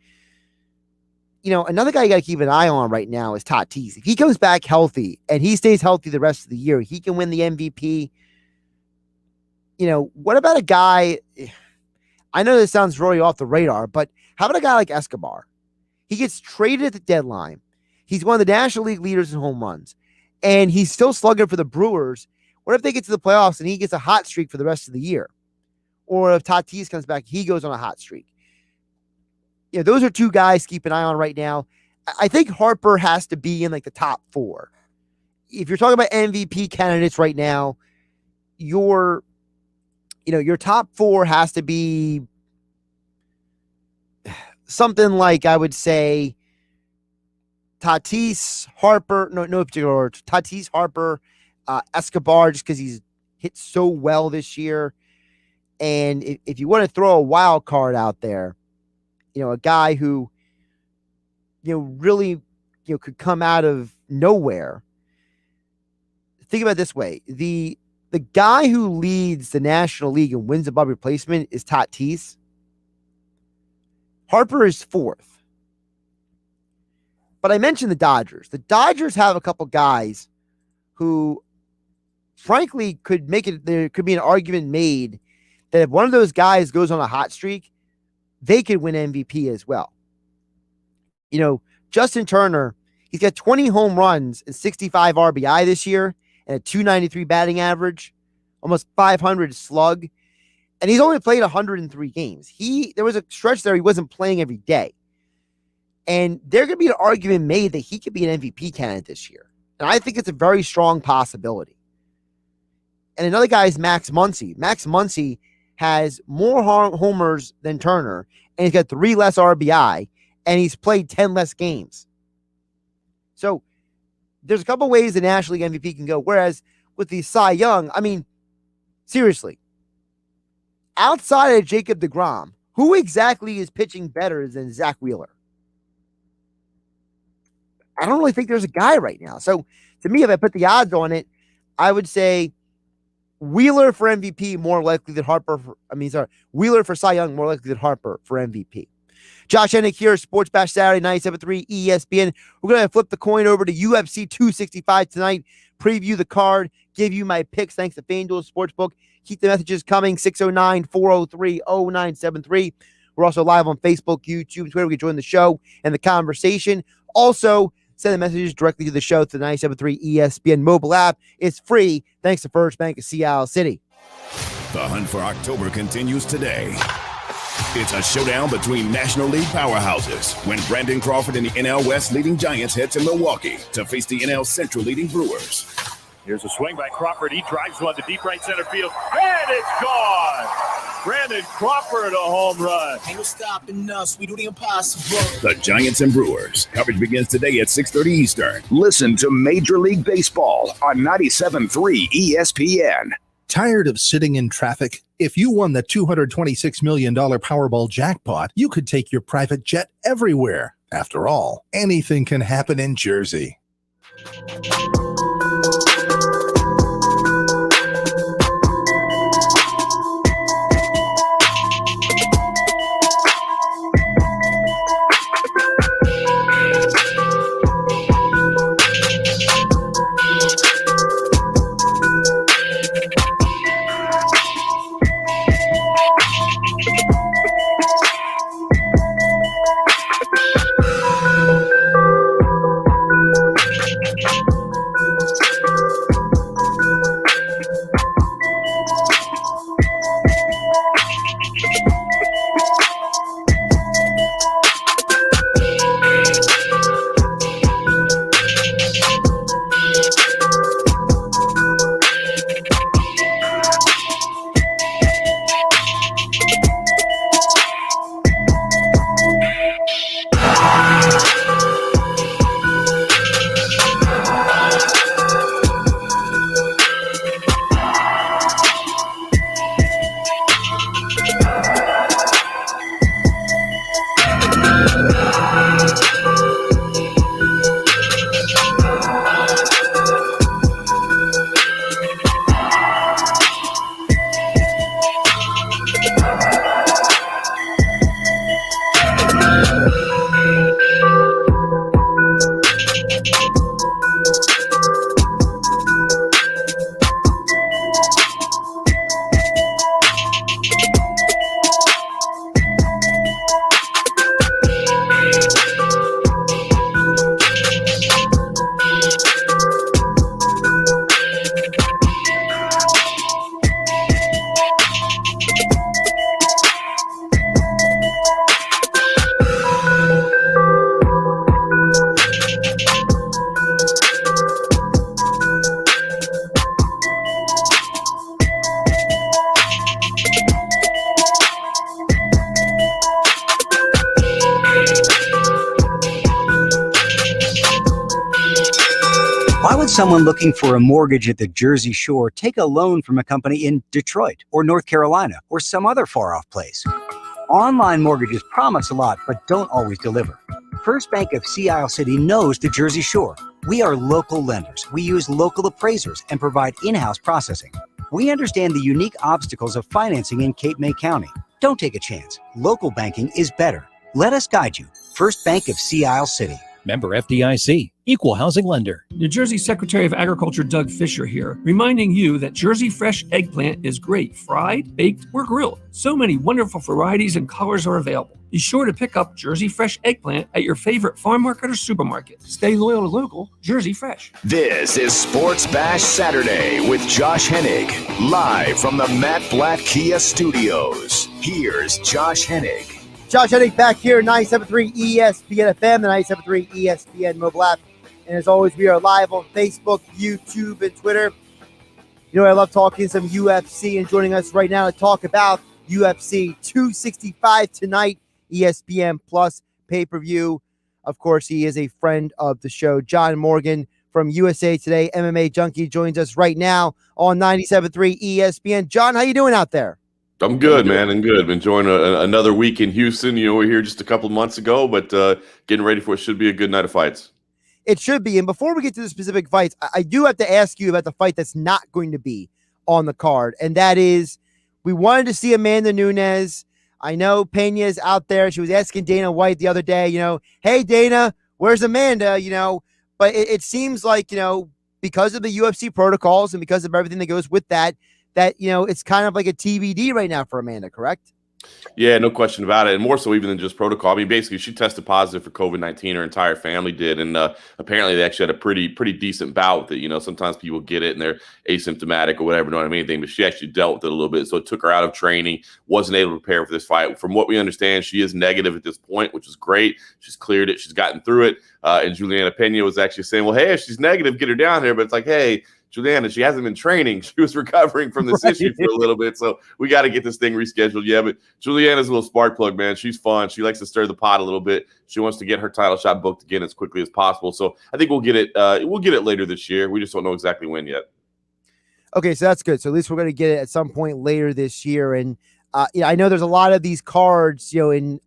Another guy you got to keep an eye on right now is Tatis. If he comes back healthy and he stays healthy the rest of the year, he can win the MVP. What about a guy? I know this sounds really off the radar, but how about a guy like Escobar? He gets traded at the deadline. He's one of the National League leaders in home runs, and he's still slugging for the Brewers. What if they get to the playoffs and he gets a hot streak for the rest of the year? Or if Tatis comes back, he goes on a hot streak. Those are 2 guys to keep an eye on right now. I think Harper has to be in like the top 4. If you're talking about MVP candidates right now, your top 4 has to be something like, I would say, Tatis, Harper, no particular order. Tatis, Harper, Escobar, just because he's hit so well this year. And if you want to throw a wild card out there, a guy who, really, could come out of nowhere. Think about it this way. The guy who leads the National League and wins above replacement is Tatis. Harper is 4th. But I mentioned the Dodgers. The Dodgers have a couple guys who, frankly, could make it. There could be an argument made that if one of those guys goes on a hot streak, they could win MVP as well. Justin Turner, he's got 20 home runs and 65 RBI this year and a 293 batting average, almost 500 slug. And he's only played 103 games. There was a stretch there he wasn't playing every day. And there could be an argument made that he could be an MVP candidate this year. And I think it's a very strong possibility. And another guy is Max Muncy. Max Muncy has more homers than Turner, and he's got 3 less RBI, and he's played 10 less games. So there's a couple ways the National League MVP can go. Whereas with the Cy Young, I mean, seriously, outside of Jacob DeGrom, Who exactly is pitching better than Zach Wheeler? I don't really think there's a guy right now. So to me, if I put the odds on it, I would say Wheeler for MVP more likely than Harper. Wheeler for Cy Young more likely than Harper for MVP. Josh Hennig here, Sports Bash Saturday, 97.3 ESPN. We're going to flip the coin over to UFC 265 tonight, preview the card, give you my picks thanks to FanDuel Sportsbook. Keep the messages coming, 609-403-0973. We're also live on Facebook, YouTube, Twitter. We can join the show and the conversation. Also, send the messages directly to the show to the 97.3 ESPN mobile app. It's free thanks to First Bank of Seattle City. The hunt for October continues today. It's a showdown between National League powerhouses when Brandon Crawford and the NL West leading Giants head to Milwaukee to face the NL Central leading Brewers. Here's a swing by Crawford. He drives one to deep right center field, and it's gone. Brandon Crawford, a home run. Ain't no stopping us. We do the impossible. The Giants and Brewers. Coverage begins today at 6:30 Eastern. Listen to Major League Baseball on 97.3 ESPN. Tired of sitting in traffic? If you won the $226 million Powerball jackpot, you could take your private jet everywhere. After all, anything can happen in Jersey. Why would someone looking for a mortgage at the Jersey Shore take a loan from a company in Detroit or North Carolina or some other far-off place? Online mortgages promise a lot, but don't always deliver. First Bank of Sea Isle City knows the Jersey Shore. We are local lenders. We use local appraisers and provide in-house processing. We understand the unique obstacles of financing in Cape May County. Don't take a chance. Local banking is better. Let us guide you. First Bank of Sea Isle City. Member FDIC, Equal Housing Lender. New Jersey Secretary of Agriculture Doug Fisher here, reminding you that Jersey Fresh eggplant is great, fried, baked, or grilled. So many wonderful varieties and colors are available. Be sure to pick up Jersey Fresh eggplant at your favorite farm market or supermarket. Stay loyal to local Jersey Fresh. This is Sports Bash Saturday with Josh Hennig, live from the Matt Blatt Kia Studios. Here's Josh Hennig. Josh Hennig back here, 97.3 ESPN FM, the 97.3 ESPN mobile app. And as always, we are live on Facebook, YouTube, and Twitter. You know, I love talking some UFC, and joining us right now to talk about UFC 265 tonight, ESPN Plus pay-per-view. Of course, he is a friend of the show. John Morgan from USA Today, MMA Junkie, joins us right now on 97.3 ESPN. John, how you doing out there? I'm good, man. I'm good. Been enjoying another week in Houston. You know, we were here just a couple of months ago, but getting ready for it should be a good night of fights. It should be. And before we get to the specific fights, I do have to ask you about the fight that's not going to be on the card. And that is, we wanted to see Amanda Nunes. I know Pena's out there. She was asking Dana White the other day, hey, Dana, where's Amanda? But it seems like, because of the UFC protocols and because of everything that goes with that, it's kind of like a TBD right now for Amanda, correct? Yeah, no question about it. And more so even than just protocol. I mean, basically, she tested positive for COVID-19. Her entire family did. And apparently they actually had a pretty decent bout with it. Sometimes people get it and they're asymptomatic or whatever, don't have anything. But she actually dealt with it a little bit. So it took her out of training, wasn't able to prepare for this fight. From what we understand, she is negative at this point, which is great. She's cleared it. She's gotten through it. And Juliana Pena was actually saying, well, hey, if she's negative, get her down here. But it's like, hey, Juliana, she hasn't been training. She was recovering from this issue for a little bit. So we got to get this thing rescheduled. Yeah, but Juliana's a little spark plug, man. She's fun. She likes to stir the pot a little bit. She wants to get her title shot booked again as quickly as possible. So I think we'll get it. We'll get it later this year. We just don't know exactly when yet. Okay, so that's good. So at least we're going to get it at some point later this year. And I know there's a lot of these cards, in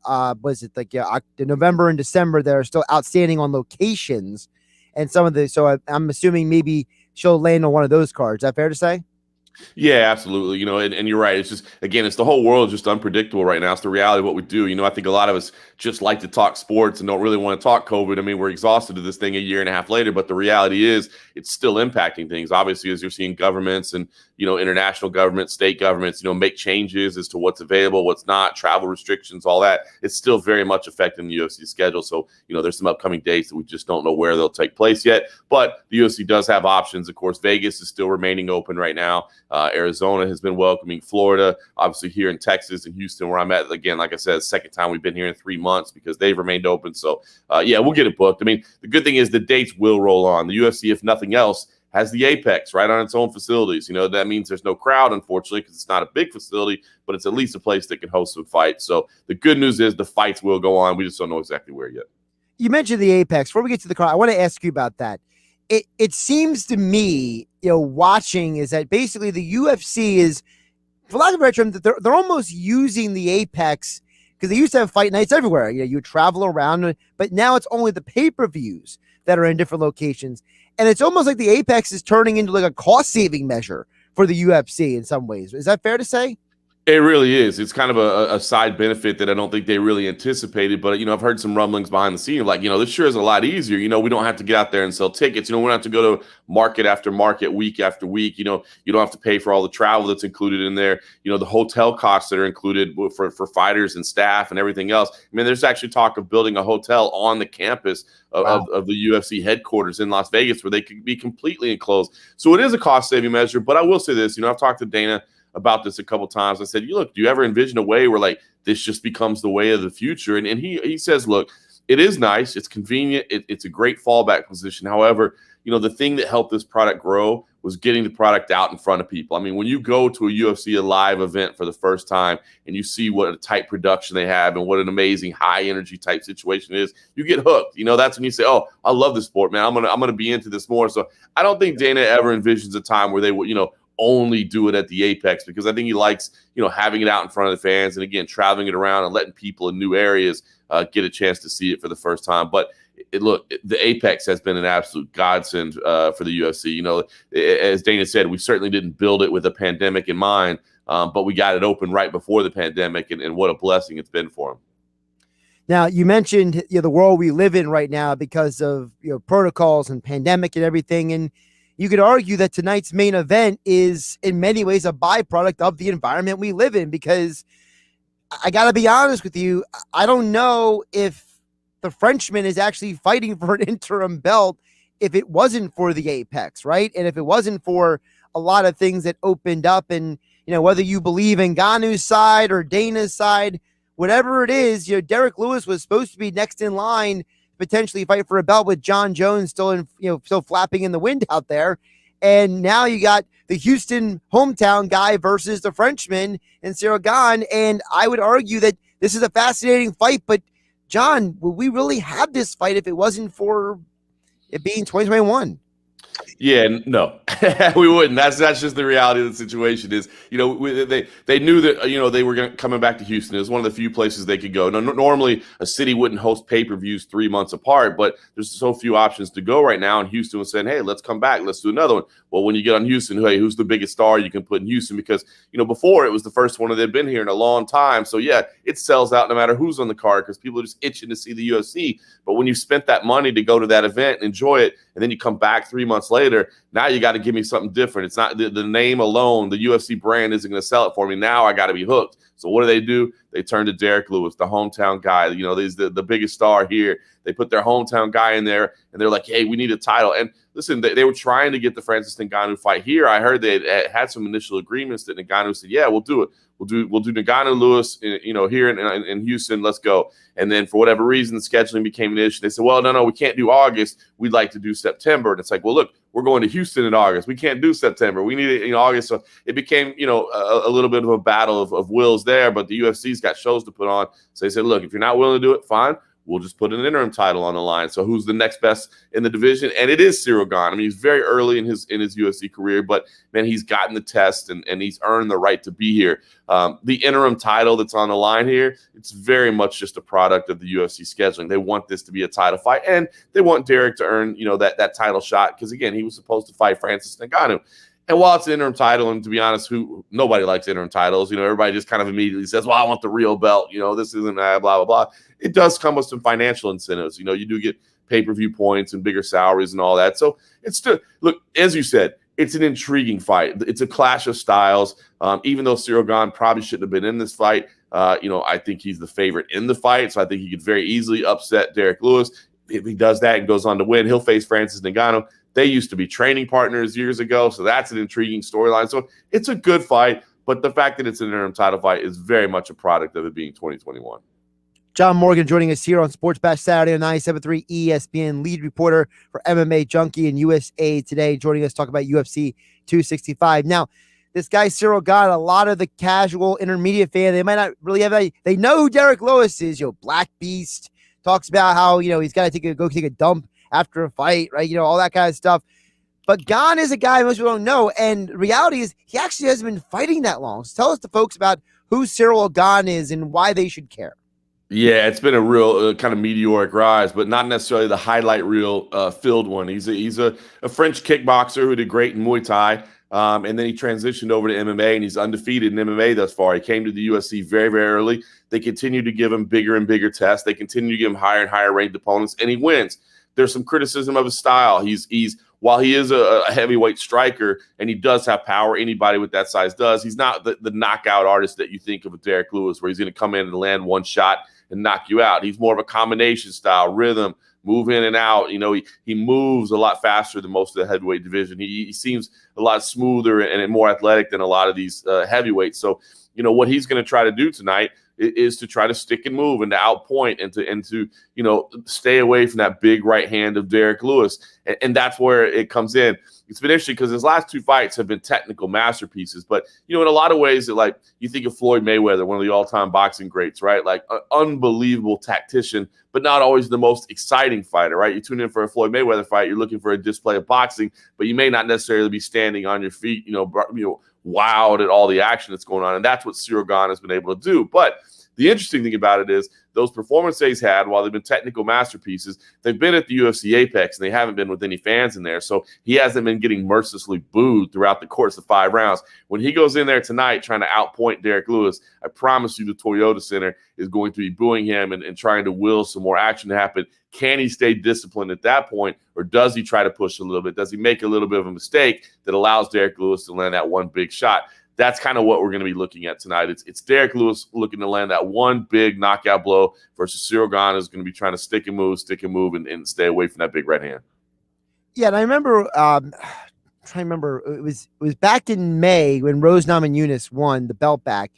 November and December that are still outstanding on locations, and some of the. So I'm assuming maybe she'll land on one of those cards. Is that fair to say? Yeah, absolutely. And you're right. It's just, again, it's the whole world just unpredictable right now. It's the reality of what we do. I think a lot of us just like to talk sports and don't really want to talk COVID. I mean, we're exhausted of this thing a year and a half later, but the reality is it's still impacting things. Obviously, as you're seeing governments and, international governments, state governments, make changes as to what's available, what's not, travel restrictions, all that. It's still very much affecting the UFC schedule. So, there's some upcoming dates that we just don't know where they'll take place yet. But the UFC does have options. Of course, Vegas is still remaining open right now. Arizona has been welcoming Florida, obviously here in Texas and Houston, where I'm at. Again, like I said, second time we've been here in 3 months because they've remained open. So, yeah, we'll get it booked. I mean, the good thing is the dates will roll on. The UFC, if nothing else, has the Apex right on its own facilities. That means there's no crowd, unfortunately, because it's not a big facility, but it's at least a place that can host some fights. So the good news is the fights will go on. We just don't know exactly where yet. You mentioned the Apex. Before we get to the card, I want to ask you about that. It seems to me, watching is that basically the UFC is, for lack of a better term, that they're almost using the Apex because they used to have fight nights everywhere. You would travel around, but now it's only the pay-per-views that are in different locations. And it's almost like the Apex is turning into like a cost-saving measure for the UFC in some ways. Is that fair to say? It really is. It's kind of a side benefit that I don't think they really anticipated. But, I've heard some rumblings behind the scenes like, this sure is a lot easier. We don't have to get out there and sell tickets. We don't have to go to market after market, week after week. You don't have to pay for all the travel that's included in there. The hotel costs that are included for fighters and staff and everything else. I mean, there's actually talk of building a hotel on the campus of the UFC headquarters in Las Vegas where they could be completely enclosed. So it is a cost-saving measure. But I will say this, I've talked to Dana about this a couple times. I said, look, do you ever envision a way where like this just becomes the way of the future? And he says, look, it is nice. It's convenient. It's a great fallback position. However, the thing that helped this product grow was getting the product out in front of people. I mean, when you go to a UFC live event for the first time and you see what a tight production they have and what an amazing high energy type situation it is, you get hooked. That's when you say, oh, I love this sport, man. I'm gonna be into this more. So I don't think Dana ever envisions a time where they would, only do it at the Apex, because I think he likes, having it out in front of the fans and again, traveling it around and letting people in new areas get a chance to see it for the first time. But the Apex has been an absolute godsend for the UFC. As Dana said, we certainly didn't build it with a pandemic in mind, but we got it open right before the pandemic, and what a blessing it's been for him. Now, you mentioned the world we live in right now because of protocols and pandemic and everything, and you could argue that tonight's main event is in many ways a byproduct of the environment we live in, because I got to be honest with you, I don't know if the Frenchman is actually fighting for an interim belt if it wasn't for the Apex, right? And if it wasn't for a lot of things that opened up, and, whether you believe in Ngannou's side or Dana's side, whatever it is, Derek Lewis was supposed to be next in line potentially fight for a belt with John Jones still flapping in the wind out there. And now you got the Houston hometown guy versus the Frenchman and Cyril Gane. And I would argue that this is a fascinating fight, but John, would we really have this fight if it wasn't for it being 2021? Yeah, no, we wouldn't. That's just the reality of the situation. Is they knew that they were coming back to Houston. It was one of the few places they could go. No, normally a city wouldn't host pay-per-views 3 months apart, but there's so few options to go right now. And Houston was saying, "Hey, let's come back. Let's do another one." Well, when you get on Houston, hey, who's the biggest star you can put in Houston? Because before it was the first one that they'd been here in a long time. So yeah, it sells out no matter who's on the card because people are just itching to see the UFC. But when you spent that money to go to that event and enjoy it, and then you come back 3 months later, now you got to give me something different. It's not the name alone. The UFC brand isn't going to sell it for me. Now I got to be hooked. So what do? They turn to Derek Lewis, the hometown guy. He's the biggest star here. They put their hometown guy in there, and they're like, hey, we need a title. And listen, they were trying to get the Francis Ngannou fight here. I heard they had some initial agreements that Ngannou said, yeah, we'll do it. We'll do Ngannou Lewis, here in Houston. Let's go. And then for whatever reason, the scheduling became an issue. They said, well, no, we can't do August. We'd like to do September. And it's like, well, look, we're going to Houston in August. We can't do September. We need it in August. So it became, a little bit of a battle of wills there. But the UFC's got shows to put on. So they said, look, if you're not willing to do it, fine. We'll just put an interim title on the line. So who's the next best in the division? And it is Cyril Gane. I mean, he's very early in his UFC career, but man, he's gotten the test and he's earned the right to be here. The interim title that's on the line here, it's very much just a product of the UFC scheduling. They want this to be a title fight, and they want Derek to earn, that title shot because again, he was supposed to fight Francis Ngannou. And while it's an interim title, and to be honest, nobody likes interim titles, everybody just kind of immediately says, well, I want the real belt, this isn't blah, blah, blah. It does come with some financial incentives. You do get pay-per-view points and bigger salaries and all that. So it's still, look, as you said, it's an intriguing fight. It's a clash of styles. Even though Cyril Gane probably shouldn't have been in this fight, I think he's the favorite in the fight. So I think he could very easily upset Derek Lewis. If he does that and goes on to win, he'll face Francis Ngannou. They used to be training partners years ago, so that's an intriguing storyline. So it's a good fight, but the fact that it's an interim title fight is very much a product of it being 2021. John Morgan joining us here on Sports Bash Saturday on 97.3 ESPN, lead reporter for MMA Junkie and USA Today, joining us to talk about UFC 265. Now, this guy Cyril Gane, a lot of the casual intermediate fan, they might not really have that. They know who Derek Lewis is, Black Beast, talks about how, he's got to go take a dump after a fight, right? All that kind of stuff. But Gane is a guy most people don't know, and reality is he actually hasn't been fighting that long. So tell us the folks about who Cyril Gane is and why they should care. Yeah, it's been a real kind of meteoric rise, but not necessarily the highlight reel filled one. He's a French kickboxer who did great in Muay Thai, and then he transitioned over to MMA, and he's undefeated in MMA thus far. He came to the UFC very, very early. They continue to give him bigger and bigger tests. They continue to give him higher and higher ranked opponents, and he wins. There's some criticism of his style. He's while he is a heavyweight striker and he does have power, anybody with that size does. He's not the knockout artist that you think of with Derek Lewis, where he's going to come in and land one shot and knock you out. He's more of a combination style, rhythm, move in and out. He moves a lot faster than most of the heavyweight division. He seems a lot smoother and more athletic than a lot of these heavyweights. So, what he's going to try to do tonight is to try to stick and move and to outpoint and to stay away from that big right hand of Derek Lewis. And that's where it comes in. It's been interesting because his last two fights have been technical masterpieces. But, in a lot of ways, like you think of Floyd Mayweather, one of the all-time boxing greats, right? Like an unbelievable tactician, but not always the most exciting fighter, right? You tune in for a Floyd Mayweather fight, you're looking for a display of boxing, but you may not necessarily be standing on your feet, wowed at all the action that's going on. And that's what Cyril Gane has been able to do. But the interesting thing about it is those performances he's had, while they've been technical masterpieces, they've been at the UFC Apex, and they haven't been with any fans in there. So he hasn't been getting mercilessly booed throughout the course of 5 rounds. When he goes in there tonight trying to outpoint Derek Lewis, I promise you the Toyota Center is going to be booing him and trying to will some more action to happen. Can he stay disciplined at that point, or does he try to push a little bit? Does he make a little bit of a mistake that allows Derek Lewis to land that one big shot? That's kind of what we're going to be looking at tonight. It's Derek Lewis looking to land that one big knockout blow versus Cyril Gane is going to be trying to stick and move, and stay away from that big right hand. Yeah, and I remember, trying to remember, it was back in May when Rose Namajunas won the belt back.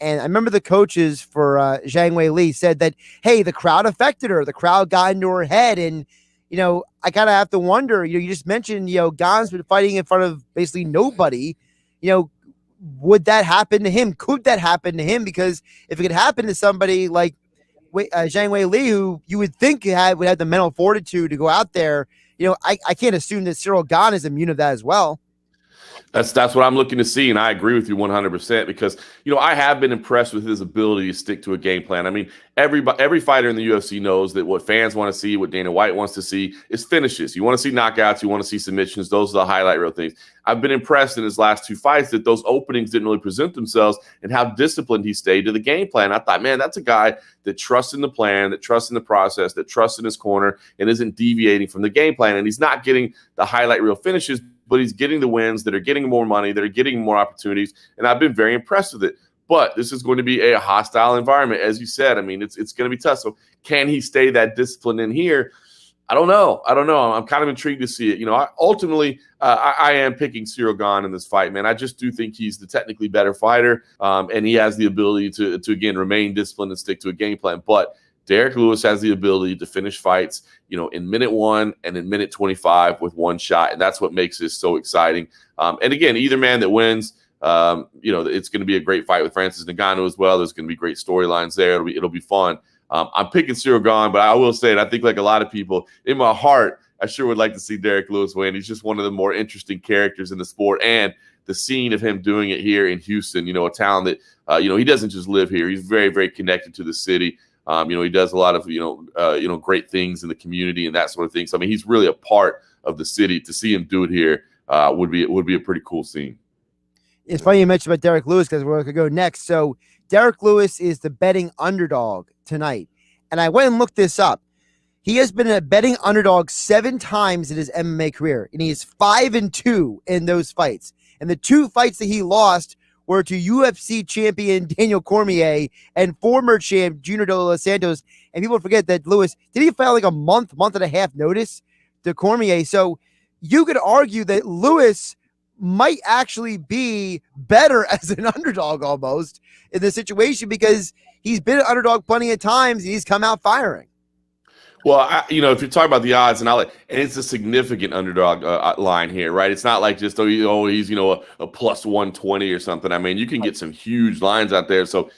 And I remember the coaches for Zhang Wei Li said that, hey, the crowd affected her. The crowd got into her head. And, I kind of have to wonder, you just mentioned, Gane's been fighting in front of basically nobody. Would that happen to him? Could that happen to him? Because if it could happen to somebody like Zhang Wei Li, who you would think would have the mental fortitude to go out there. I can't assume that Cyril Gahn is immune of that as well. That's what I'm looking to see, and I agree with you 100% because I have been impressed with his ability to stick to a game plan. I mean, every fighter in the UFC knows that what fans want to see, what Dana White wants to see, is finishes. You want to see knockouts, you want to see submissions. Those are the highlight reel things. I've been impressed in his last 2 fights that those openings didn't really present themselves, and how disciplined he stayed to the game plan. I thought, man, that's a guy that trusts in the plan, that trusts in the process, that trusts in his corner, and isn't deviating from the game plan. And he's not getting the highlight reel finishes, but he's getting the wins that are getting more money, that are getting more opportunities, and I've been very impressed with it. But this is going to be a hostile environment, as you said. I mean, it's going to be tough. So can he stay that disciplined in here? I don't know. I'm kind of intrigued to see it. I am picking Cyril Gahn in this fight, man. I just do think he's the technically better fighter, and he has the ability to again, remain disciplined and stick to a game plan. But Derek Lewis has the ability to finish fights, in minute 1 and in minute 25 with one shot. And that's what makes this so exciting. And again, either man that wins, it's going to be a great fight with Francis Ngannou as well. There's going to be great storylines there. It'll be fun. I'm picking Cyril Gahn, but I will say it. I think like a lot of people in my heart, I sure would like to see Derek Lewis win. He's just one of the more interesting characters in the sport, and the scene of him doing it here in Houston, a town that, he doesn't just live here. He's very, very connected to the city. He does a lot of, great things in the community and that sort of thing. So, I mean, he's really a part of the city. To see him do it here would be a pretty cool scene. It's funny you mentioned about Derek Lewis because we're going to go next. So Derek Lewis is the betting underdog tonight. And I went and looked this up. He has been a betting underdog 7 times in his MMA career, and he is 5-2 in those fights. And the 2 fights that he lost were to UFC champion Daniel Cormier and former champ Junior De Los Santos. And people forget that Lewis, did he file like a month and a half notice to Cormier? So you could argue that Lewis might actually be better as an underdog almost in this situation because he's been an underdog plenty of times and he's come out firing. Well, if you're talking about the odds, and it's a significant underdog line here, right? It's not like just he's a plus 120 or something. I mean, you can get some huge lines out there. So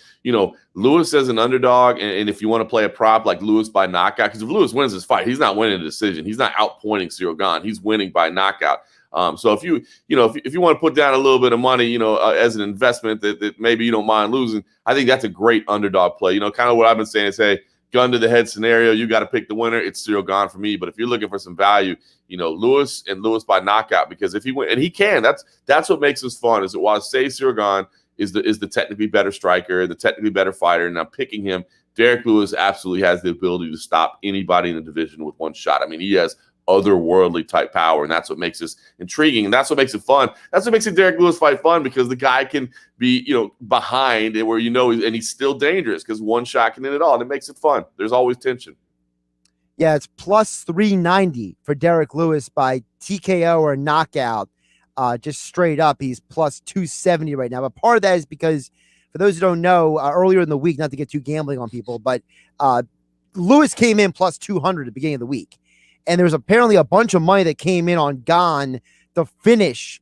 Lewis as an underdog, and if you want to play a prop like Lewis by knockout, because if Lewis wins this fight, he's not winning a decision. He's not outpointing Cyril Gahn. He's winning by knockout. So if you want to put down a little bit of money, as an investment that maybe you don't mind losing, I think that's a great underdog play. Kind of what I've been saying is, hey, gun to the head scenario, you got to pick the winner. It's Cyril Gahn for me. But if you're looking for some value, Lewis by knockout, because if he win, and he can, that's what makes this fun. Is it while say Cyril Gahn is the technically better striker, the technically better fighter, and I'm picking him. Derek Lewis absolutely has the ability to stop anybody in the division with one shot. I mean, he has otherworldly type power, and that's what makes this intriguing, and that's what makes it fun. That's what makes a Derek Lewis fight fun, because the guy can be behind and where and he's still dangerous because one shot can end it all, and it makes it fun. There's always tension. Yeah, it's plus 390 for Derek Lewis by TKO or knockout. Just straight up, he's plus 270 right now. But part of that is because, for those who don't know, earlier in the week, not to get too gambling on people, but Lewis came in plus 200 at the beginning of the week. And there was apparently a bunch of money that came in on Gahn to finish,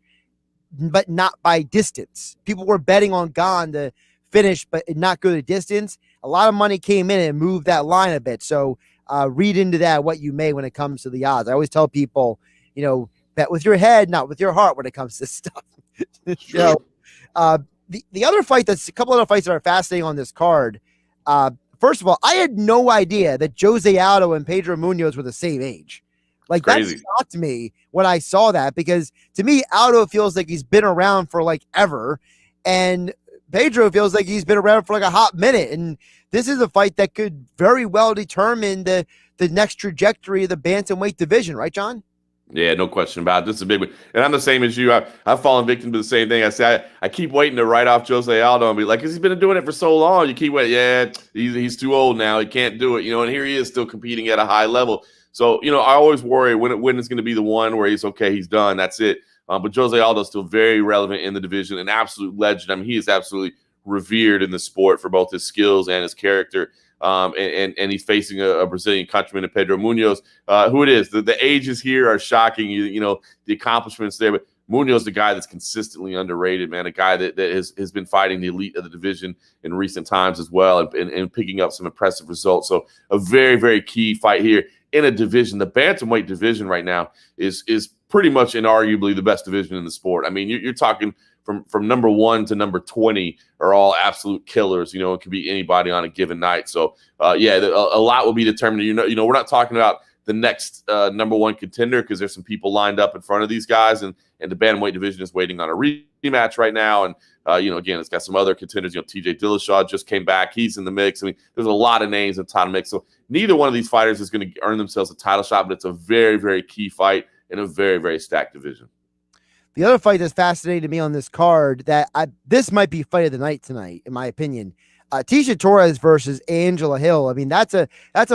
but not by distance. People were betting on Gahn to finish, but not go the distance. A lot of money came in and moved that line a bit. So read into that what you may when it comes to the odds. I always tell people, bet with your head, not with your heart when it comes to stuff. So the other fight, that's a couple other fights that are fascinating on this card. First of all, I had no idea that Jose Aldo and Pedro Munoz were the same age. Like, that shocked me when I saw that, because to me, Aldo feels like he's been around for like ever, and Pedro feels like he's been around for like a hot minute. And this is a fight that could very well determine the next trajectory of the bantamweight division, right, John? Yeah, no question about it. This is a big one. And I'm the same as you. I've fallen victim to the same thing. I say I keep waiting to write off Jose Aldo and be like, because he's been doing it for so long. You keep waiting. Yeah, he's too old now. He can't do it. And here he is still competing at a high level. So, I always worry when it's going to be the one where he's okay, he's done, that's it. But Jose Aldo is still very relevant in the division, an absolute legend. I mean, he is absolutely revered in the sport for both his skills and his character. And he's facing a Brazilian countryman in Pedro Munoz, who it is. The ages here are shocking. The accomplishments there. But Munoz, the guy that's consistently underrated, man, a guy that has been fighting the elite of the division in recent times as well and picking up some impressive results. So a very, very key fight here in a division. The bantamweight division right now is pretty much inarguably the best division in the sport. I mean, you're talking from number 1 to number 20 are all absolute killers. It could be anybody on a given night. So, a lot will be determined. We're not talking about the next number 1 contender because there's some people lined up in front of these guys, and the bantamweight division is waiting on a rematch right now. And again, it's got some other contenders. TJ Dillashaw just came back; he's in the mix. I mean, there's a lot of names in the title mix. So neither one of these fighters is going to earn themselves a title shot, but it's a very, very key fight in a very, very stacked division. The other fight that's fascinating to me on this card this might be fight of the night tonight, in my opinion. Tisha Torres versus Angela Hill. I mean, that's a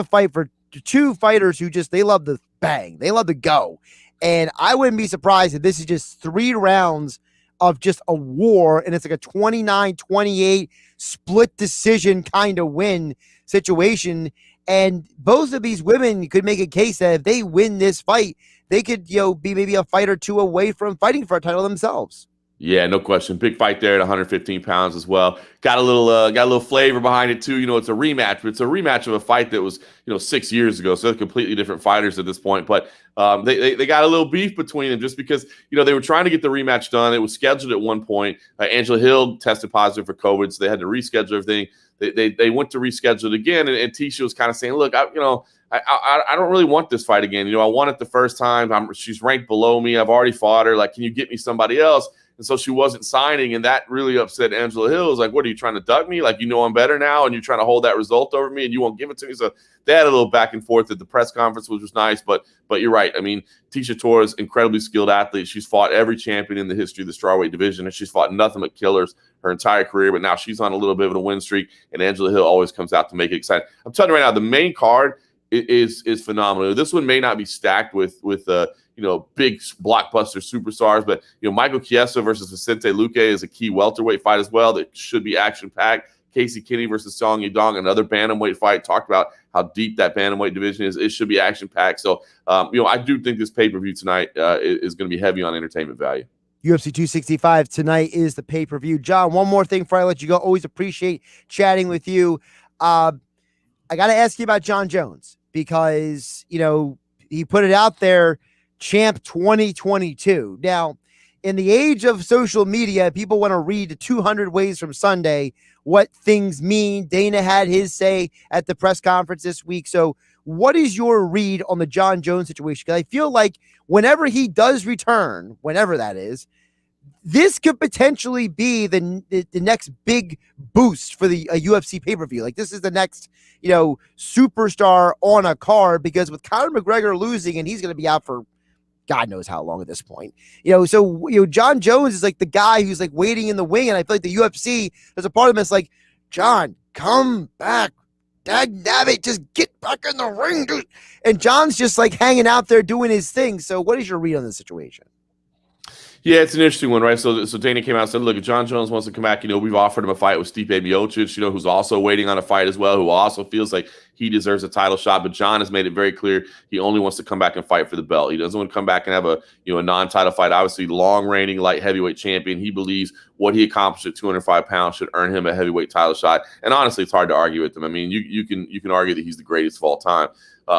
fight for two fighters who they love to bang. They love to go. And I wouldn't be surprised if this is just 3 rounds of just a war, and it's like a 29-28 split decision kind of win situation. And both of these women could make a case that if they win this fight, they could, be maybe a fight or two away from fighting for a title themselves. Yeah, no question. Big fight there at 115 pounds as well. Got a little flavor behind it too. It's a rematch, but it's a rematch of a fight that was 6 years ago. So they're completely different fighters at this point. But they got a little beef between them just because they were trying to get the rematch done. It was scheduled at one point. Angela Hill tested positive for COVID, so they had to reschedule everything. They went to reschedule it again, and Tisha was kind of saying, "Look, I don't really want this fight again. I won it the first time. She's ranked below me. I've already fought her. Like, can you get me somebody else?" And so she wasn't signing, and that really upset Angela Hill. It was like, what, are you trying to duck me? Like, I'm better now, and you're trying to hold that result over me, and you won't give it to me? So they had a little back and forth at the press conference, which was nice. But you're right. I mean, Tisha Torres, incredibly skilled athlete. She's fought every champion in the history of the strawweight division, and she's fought nothing but killers her entire career. But now she's on a little bit of a win streak, and Angela Hill always comes out to make it exciting. I'm telling you right now, the main card is phenomenal. This one may not be stacked with big blockbuster superstars, but Michael Chiesa versus Vicente Luque is a key welterweight fight as well that should be action packed. Casey Kinney versus Song Yadong, another bantamweight fight. Talked about how deep that bantamweight division is. It should be action packed. So I do think this pay-per-view tonight is going to be heavy on entertainment value. UFC 265 tonight is the pay-per-view. John, one more thing before I let you go. Always appreciate chatting with you. I got to ask you about John Jones because, he put it out there, champ 2022. Now, in the age of social media, people want to read the 200 ways from Sunday what things mean. Dana had his say at the press conference this week. So what is your read on the John Jones situation? Because I feel like whenever he does return, whenever that is, this could potentially be the next big boost for the UFC pay-per-view. Like, this is the next, superstar on a card, because with Conor McGregor losing, and he's going to be out for God knows how long at this point, so John Jones is like the guy who's like waiting in the wing. And I feel like the UFC, there's a part of him that's like, John, come back. Dagnabbit, just get back in the ring, dude. And John's just like hanging out there doing his thing. So what is your read on the situation? Yeah, it's an interesting one, right? So Dana came out and said, look, if John Jones wants to come back, we've offered him a fight with Stipe Miocic, who's also waiting on a fight as well, who also feels like he deserves a title shot. But John has made it very clear he only wants to come back and fight for the belt. He doesn't want to come back and have a non-title fight. Obviously, long reigning light heavyweight champion. He believes what he accomplished at 205 pounds should earn him a heavyweight title shot. And honestly, it's hard to argue with him. I mean, you can argue that he's the greatest of all time.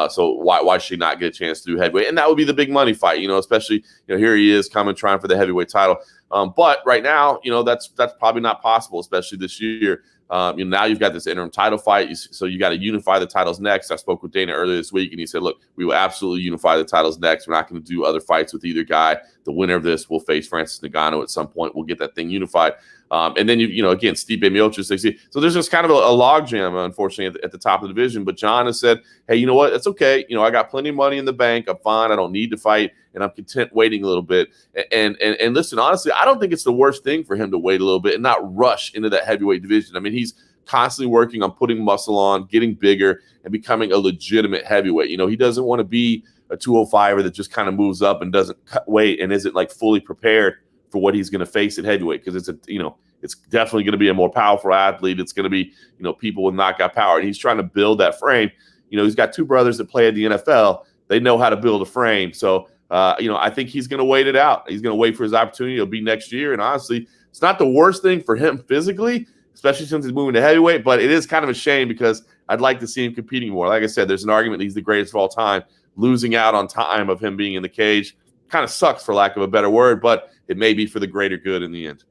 So why should he not get a chance to do heavyweight? And that would be the big money fight, especially, here he is coming, trying for the heavyweight title. But right now, that's probably not possible, especially this year. Now you've got this interim title fight. So you got to unify the titles next. I spoke with Dana earlier this week, and he said, look, we will absolutely unify the titles next. We're not going to do other fights with either guy. The winner of this will face Francis Ngannou at some point. We'll get that thing unified. And then, again, Stipe Miocic. So there's just kind of a logjam, unfortunately, at the top of the division. But John has said, hey, you know what? It's okay. I got plenty of money in the bank. I'm fine. I don't need to fight. And I'm content waiting a little bit. And listen, honestly, I don't think it's the worst thing for him to wait a little bit and not rush into that heavyweight division. I mean, he's constantly working on putting muscle on, getting bigger, and becoming a legitimate heavyweight. He doesn't want to be a 205er that just kind of moves up and doesn't cut weight and isn't like fully prepared for what he's going to face at heavyweight, because it's definitely going to be a more powerful athlete. It's going to be, people with knockout power. And he's trying to build that frame. He's got two brothers that play at the NFL. They know how to build a frame. So I think he's going to wait it out. He's going to wait for his opportunity. It'll be next year. And honestly, it's not the worst thing for him physically, especially since he's moving to heavyweight, but it is kind of a shame because I'd like to see him competing more. Like I said, there's an argument that he's the greatest of all time. Losing out on time of him being in the cage kind of sucks, for lack of a better word, but it may be for the greater good in the end.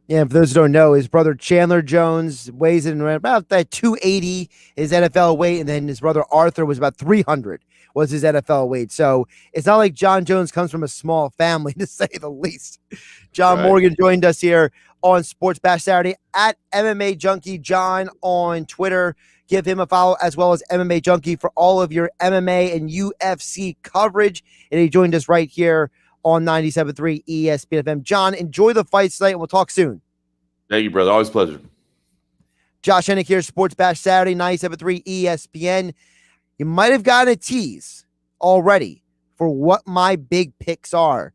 Yeah, for those who don't know, his brother Chandler Jones weighs in around about that 280, his NFL weight, and then his brother Arthur was about 300 was his NFL weight. So it's not like John Jones comes from a small family, to say the least. John Morgan joined us here on Sports Bash Saturday at MMA Junkie John on Twitter. Give him a follow, as well as MMA Junkie, for all of your MMA and UFC coverage. And he joined us right here on 97.3 ESPN FM. John, enjoy the fights tonight, and we'll talk soon. Thank you, brother. Always a pleasure. Josh Hennig here, Sports Bash Saturday, 97.3 ESPN. You might have gotten a tease already for what my big picks are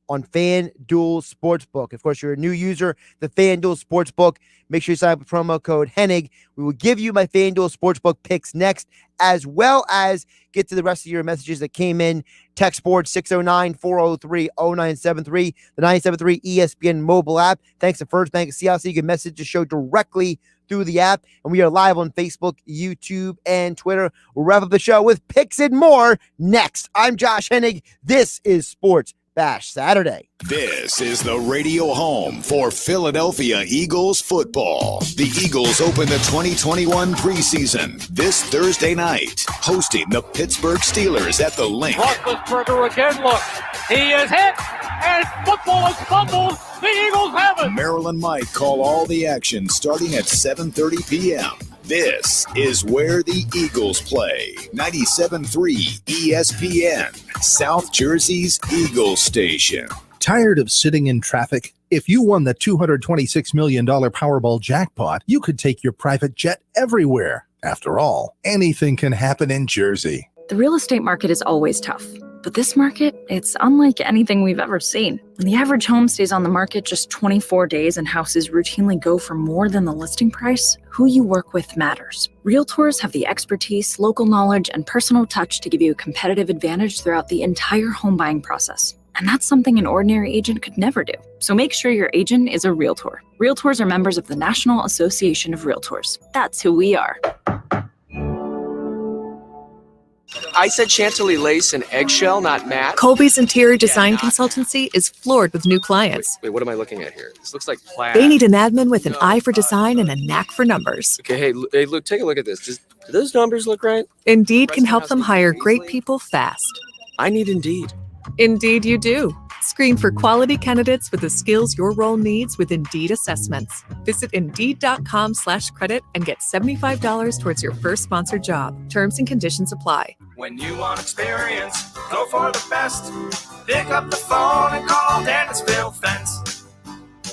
on FanDuel Sportsbook. Of course, you're a new user, the FanDuel Sportsbook. Make sure you sign up with promo code Hennig. We will give you my FanDuel Sportsbook picks next, as well as get to the rest of your messages that came in. Text Sports 609-403-0973, the 97.3 ESPN mobile app. Thanks to First Bank of Seattle, so you can message the show directly through the app. And we are live on Facebook, YouTube, and Twitter. We'll wrap up the show with picks and more next. I'm Josh Hennig. This is Sports Bash Saturday. This is the radio home for Philadelphia Eagles football. The Eagles open the 2021 preseason this Thursday night, hosting the Pittsburgh Steelers at the Link. Roethlisberger again, look. He is hit, and football is fumbled. The Eagles have it. Maryland Mike call all the action starting at 7:30 p.m. This is where the Eagles play. 97.3 ESPN, South Jersey's Eagles station. Tired of sitting in traffic? If you won the $226 million Powerball jackpot, you could take your private jet everywhere. After all, anything can happen in Jersey. The real estate market is always tough. But this market, it's unlike anything we've ever seen. When the average home stays on the market just 24 days and houses routinely go for more than the listing price, who you work with matters. Realtors have the expertise, local knowledge, and personal touch to give you a competitive advantage throughout the entire home buying process. And that's something an ordinary agent could never do. So make sure your agent is a Realtor. Realtors are members of the National Association of Realtors. That's who we are. I said chantilly lace and eggshell, not matte. Colby's Interior Design Consultancy is floored with new clients. Wait, what am I looking at here? This looks like plaid. They need an admin with an eye for design and a knack for numbers. Okay, hey, look, take a look at this. Do those numbers look right? Indeed can help them hire great people fast. I need Indeed. Indeed you do. Screen for quality candidates with the skills your role needs with Indeed assessments. Visit Indeed.com/credit and get $75 towards your first sponsored job. Terms and conditions apply. When you want experience, go for the best. Pick up the phone and call Dennisville Fence.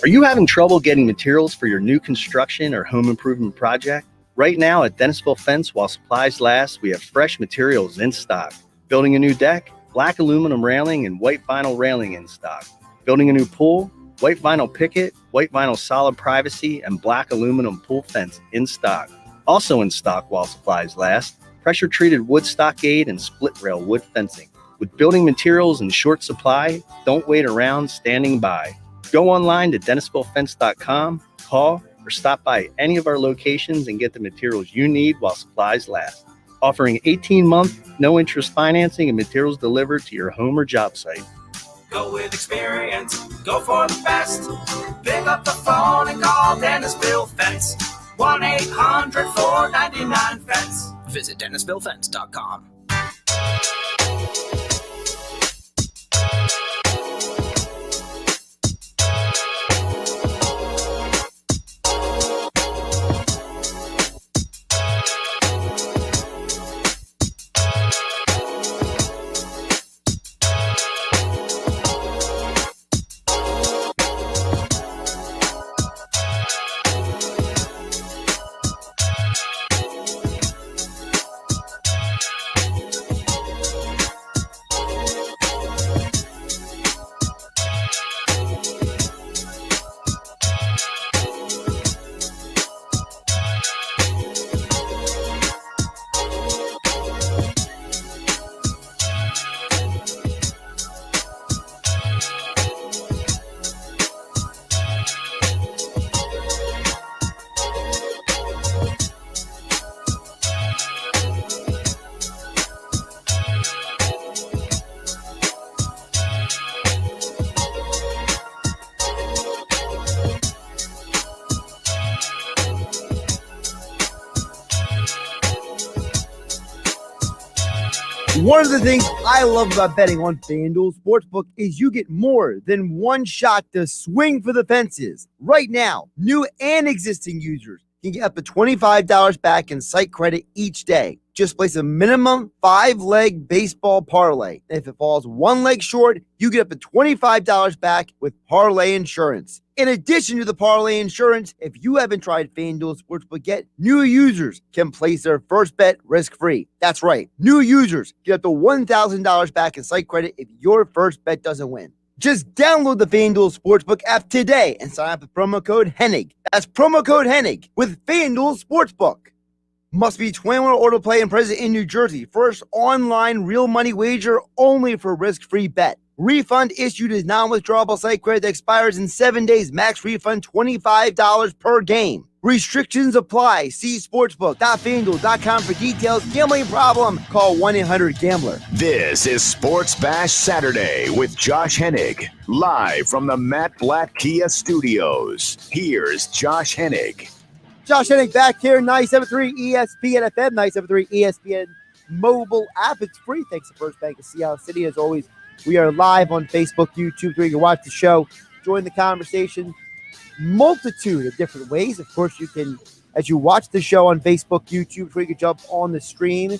Are you having trouble getting materials for your new construction or home improvement project? Right now at Dennisville Fence, while supplies last, we have fresh materials in stock. Building a new deck? Black aluminum railing and white vinyl railing in stock. Building a new pool, white vinyl picket, white vinyl solid privacy, and black aluminum pool fence in stock. Also in stock while supplies last, pressure-treated wood stockade and split rail wood fencing. With building materials in short supply, don't wait around standing by. Go online to DennisvilleFence.com, call, or stop by any of our locations and get the materials you need while supplies last. Offering 18-month, no-interest financing and materials delivered to your home or job site. Go with experience, go for the best. Pick up the phone and call Dennisville Fence. 1-800-499-FENCE. Visit DennisvilleFence.com. One of the things I love about betting on FanDuel Sportsbook is you get more than one shot to swing for the fences. Right now, new and existing users can get up to $25 back in site credit each day. Just place a minimum 5-leg baseball parlay. And if it falls one leg short, you get up to $25 back with parlay insurance. In addition to the parlay insurance, if you haven't tried FanDuel Sportsbook yet, new users can place their first bet risk-free. That's right. New users get up to $1,000 back in site credit if your first bet doesn't win. Just download the FanDuel Sportsbook app today and sign up with promo code Hennig. That's promo code Hennig with FanDuel Sportsbook. Must be 21 or older to play and present in New Jersey. First online real money wager only for risk-free bet. Refund issued is non-withdrawable site credit that expires in 7 days. Max refund $25 per game. Restrictions apply. See sportsbook.fanduel.com for details. Gambling problem? Call 1-800-GAMBLER. This is Sports Bash Saturday with Josh Hennig, live from the Matt Blatt Kia Studios. Here's Josh Hennig. Josh Hennig back here, 97.3 ESPN FM, 97.3 ESPN mobile app. It's free. Thanks to First Bank of Seattle City. As always, we are live on Facebook, YouTube, where you can watch the show, join the conversation, multitude of different ways. Of course, you can, as you watch the show on Facebook, YouTube, where you can jump on the stream.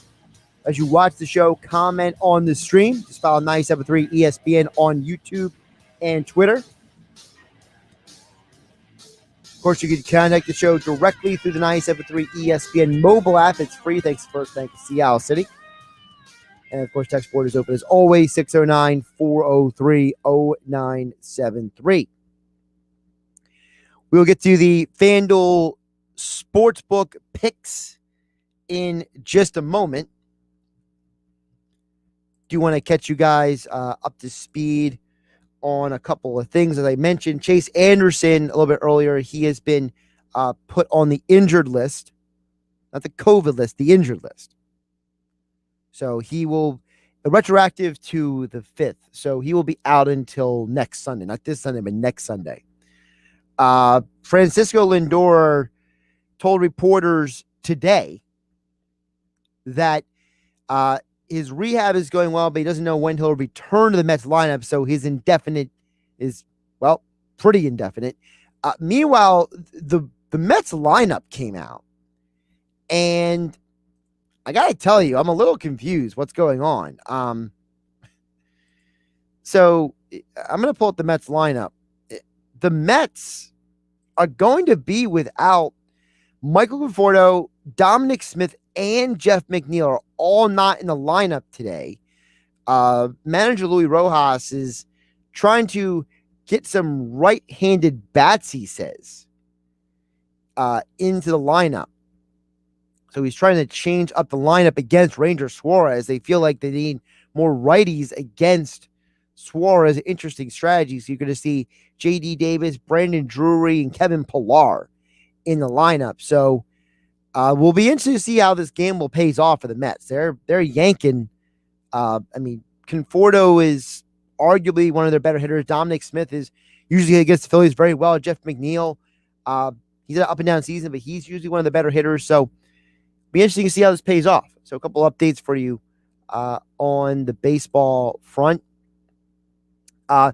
As you watch the show, comment on the stream. Just follow 97.3 ESPN on YouTube and Twitter. Of course, you can contact the show directly through the 97.3 ESPN mobile app. It's free. Thanks to First Bank of Seattle City. And, of course, text board is open as always, 609-403-0973. We'll get to the FanDuel Sportsbook picks in just a moment. Do want to catch you guys up to speed on a couple of things. As I mentioned, Chase Anderson a little bit earlier, he has been put on the injured list, not the COVID list, the injured list. So he will, retroactive to the 5th. So he will be out until next Sunday, not this Sunday, but next Sunday. Francisco Lindor told reporters today that his rehab is going well, but he doesn't know when he'll return to the Mets lineup. So his indefinite is, well, pretty indefinite. Meanwhile, the Mets lineup came out, and I got to tell you, I'm a little confused what's going on. So I'm going to pull up the Mets lineup. The Mets are going to be without Michael Conforto, Dominic Smith, and Jeff McNeil are all not in the lineup today. Manager Luis Rojas is trying to get some right-handed bats, he says, into the lineup. So he's trying to change up the lineup against Ranger Suarez. They feel like they need more righties against Suarez. Interesting strategy. So you're going to see J.D. Davis, Brandon Drury, and Kevin Pillar in the lineup. So we'll be interested to see how this gamble pays off for the Mets. They're yanking. Conforto is arguably one of their better hitters. Dominic Smith is usually against the Phillies very well. Jeff McNeil, he's an up and down season, but he's usually one of the better hitters. So be interesting to see how this pays off. So a couple updates for you on the baseball front. FanDuel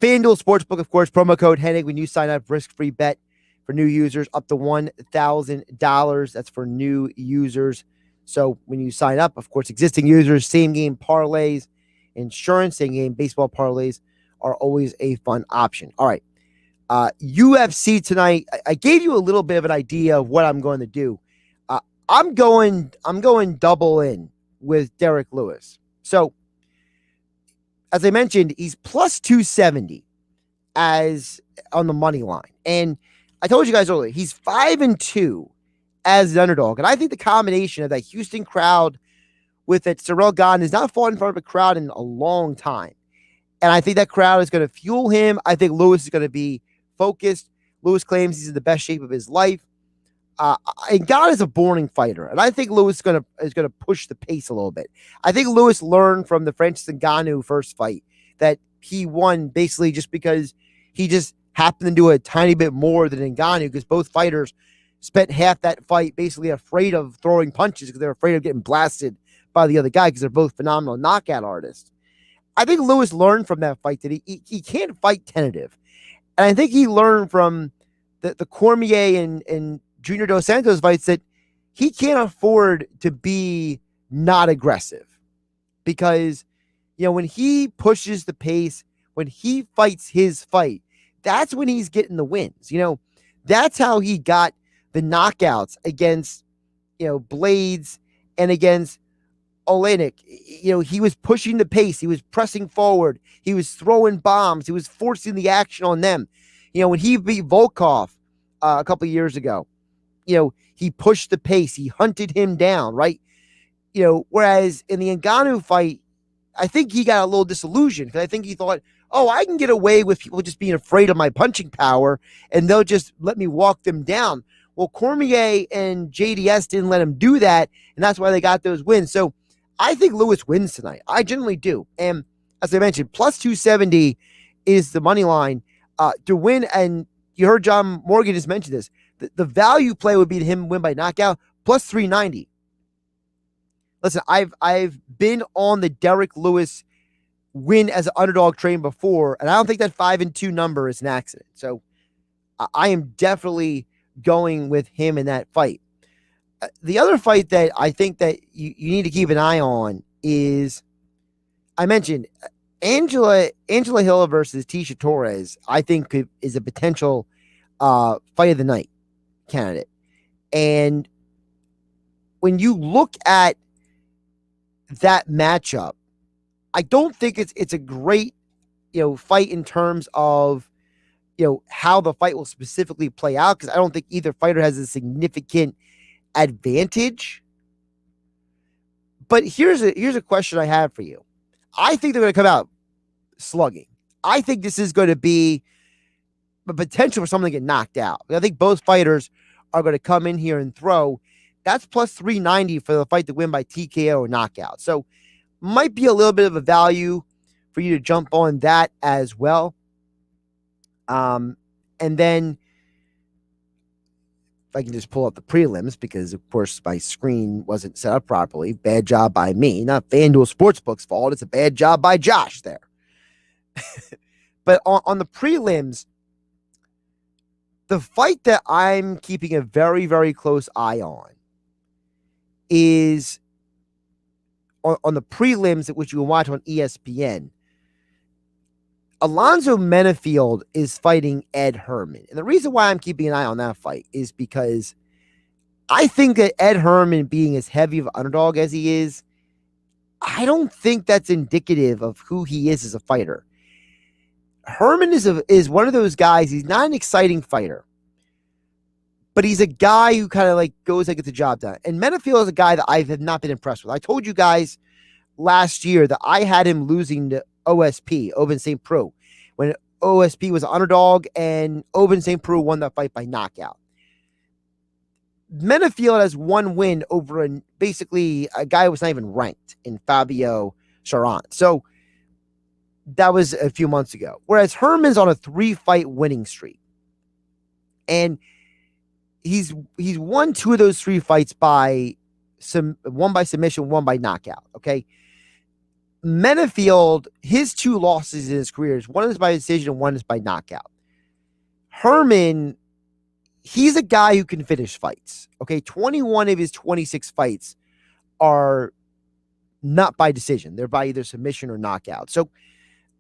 Sportsbook, of course, promo code Hennig when you sign up, risk-free bet for new users up to $1,000. That's for new users. So when you sign up, of course, existing users, same game parlays, insurance, same game baseball parlays are always a fun option. All right. UFC tonight. I gave you a little bit of an idea of what I'm going to do. I'm going double in with Derek Lewis. So as I mentioned, he's plus 270 as on the money line. And I told you guys earlier, he's 5-2 as an underdog. And I think the combination of that Houston crowd with that Cyril Gahn has not fought in front of a crowd in a long time. And I think that crowd is going to fuel him. I think Lewis is going to be focused. Lewis claims he's in the best shape of his life. And Gahn is a boring fighter. And I think Lewis is going to push the pace a little bit. I think Lewis learned from the Francis Ngannou first fight that he won basically just because he just happened to do a tiny bit more than Ngannou, because both fighters spent half that fight basically afraid of throwing punches because they're afraid of getting blasted by the other guy because they're both phenomenal knockout artists. I think Lewis learned from that fight that he can't fight tentative. And I think he learned from the Cormier and Junior Dos Santos fights that he can't afford to be not aggressive. Because, when he pushes the pace, when he fights his fight, that's when he's getting the wins. That's how he got the knockouts against, Blades and against Olenek. He was pushing the pace. He was pressing forward. He was throwing bombs. He was forcing the action on them. When he beat Volkov a couple of years ago, he pushed the pace. He hunted him down, right? Whereas in the Ngannou fight, I think he got a little disillusioned because I think he thought, I can get away with people just being afraid of my punching power and they'll just let me walk them down. Well, Cormier and JDS didn't let him do that, and that's why they got those wins. So I think Lewis wins tonight. I generally do. And as I mentioned, plus 270 is the money line to win. And you heard John Morgan just mention this. The value play would be to him win by knockout, plus 390. Listen, I've been on the Derek Lewis win as an underdog train before, and I don't think that 5-2 number is an accident. So I am definitely going with him in that fight. The other fight that I think that you need to keep an eye on is, I mentioned Angela Hill versus Tisha Torres. I think is a potential fight of the night candidate. And when you look at that matchup, I don't think it's a great fight in terms of how the fight will specifically play out, because I don't think either fighter has a significant advantage. But here's a question I have for you. I think they're going to come out slugging. I think this is going to be a potential for someone to get knocked out. I think both fighters are going to come in here and throw. That's plus 390 for the fight to win by TKO or knockout. So might be a little bit of a value for you to jump on that as well. And then if I can just pull up the prelims, because of course my screen wasn't set up properly. Bad job by me, not FanDuel Sportsbook's fault. It's a bad job by Josh there. But on the prelims, the fight that I'm keeping a very, very close eye on is on the prelims, which you can watch on ESPN. Alonzo Menafield is fighting Ed Herman. And the reason why I'm keeping an eye on that fight is because I think that Ed Herman, being as heavy of an underdog as he is, I don't think that's indicative of who he is as a fighter. Herman is one of those guys. He's not an exciting fighter, but he's a guy who kind of goes and gets the job done. And Menafield is a guy that I have not been impressed with. I told you guys last year that I had him losing to OSP, Oben St. Preux, when OSP was an underdog and Oben St. Preux won that fight by knockout. Menafield has one win over basically a guy who was not even ranked in Fabio Charan. So that was a few months ago. Whereas Herman's on a 3-fight winning streak. And he's won 2 of those 3 fights one by submission, one by knockout. Okay. Menafield, his 2 losses in his career, one is by decision and one is by knockout. Herman, he's a guy who can finish fights. Okay. 21 of his 26 fights are not by decision. They're by either submission or knockout. So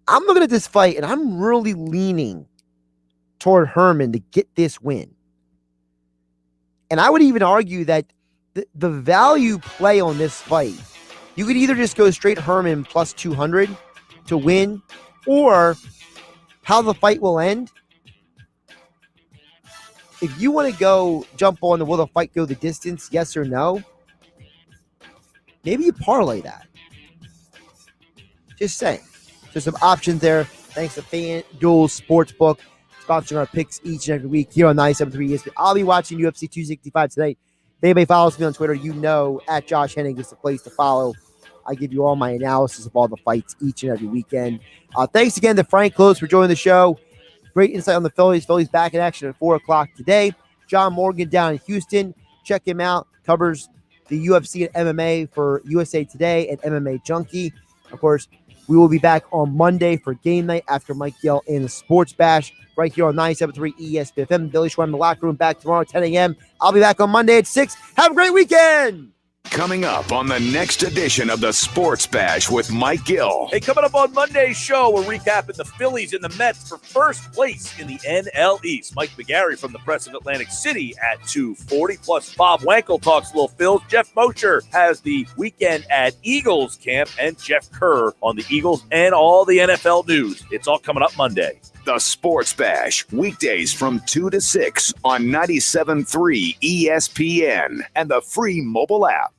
I'm looking at this fight and I'm really leaning toward Herman to get this win. And I would even argue that the value play on this fight, you could either just go straight Herman plus 200 to win, or how the fight will end. If you want to go jump on the will the fight go the distance, yes or no, maybe you parlay that. Just saying. There's some options there. Thanks to FanDuel Sportsbook, sponsoring our picks each and every week here on 97.3 ESPN. I'll be watching UFC 265 tonight. If anybody follows me on Twitter, at Josh Hennig is the place to follow. I give you all my analysis of all the fights each and every weekend. Thanks again to Frank Klose for joining the show. Great insight on the Phillies. Phillies back in action at 4 o'clock today. John Morgan down in Houston. Check him out. Covers the UFC and MMA for USA Today and MMA Junkie. Of course, we will be back on Monday for game night after Mike Yell in the Sports Bash right here on 97.3 ESPN. Billy Schwein in the locker room back tomorrow at 10 a.m. I'll be back on Monday at 6. Have a great weekend. Coming up on the next edition of the Sports Bash with Mike Gill. Hey, coming up on Monday's show, we're recapping the Phillies and the Mets for first place in the NL East. Mike McGarry from the Press of Atlantic City at 2:40. Plus, Bob Wankel talks a little Phils. Jeff Mosher has the weekend at Eagles camp, and Jeff Kerr on the Eagles and all the NFL news. It's all coming up Monday. The Sports Bash, weekdays from 2 to 6 on 97.3 ESPN and the free mobile app.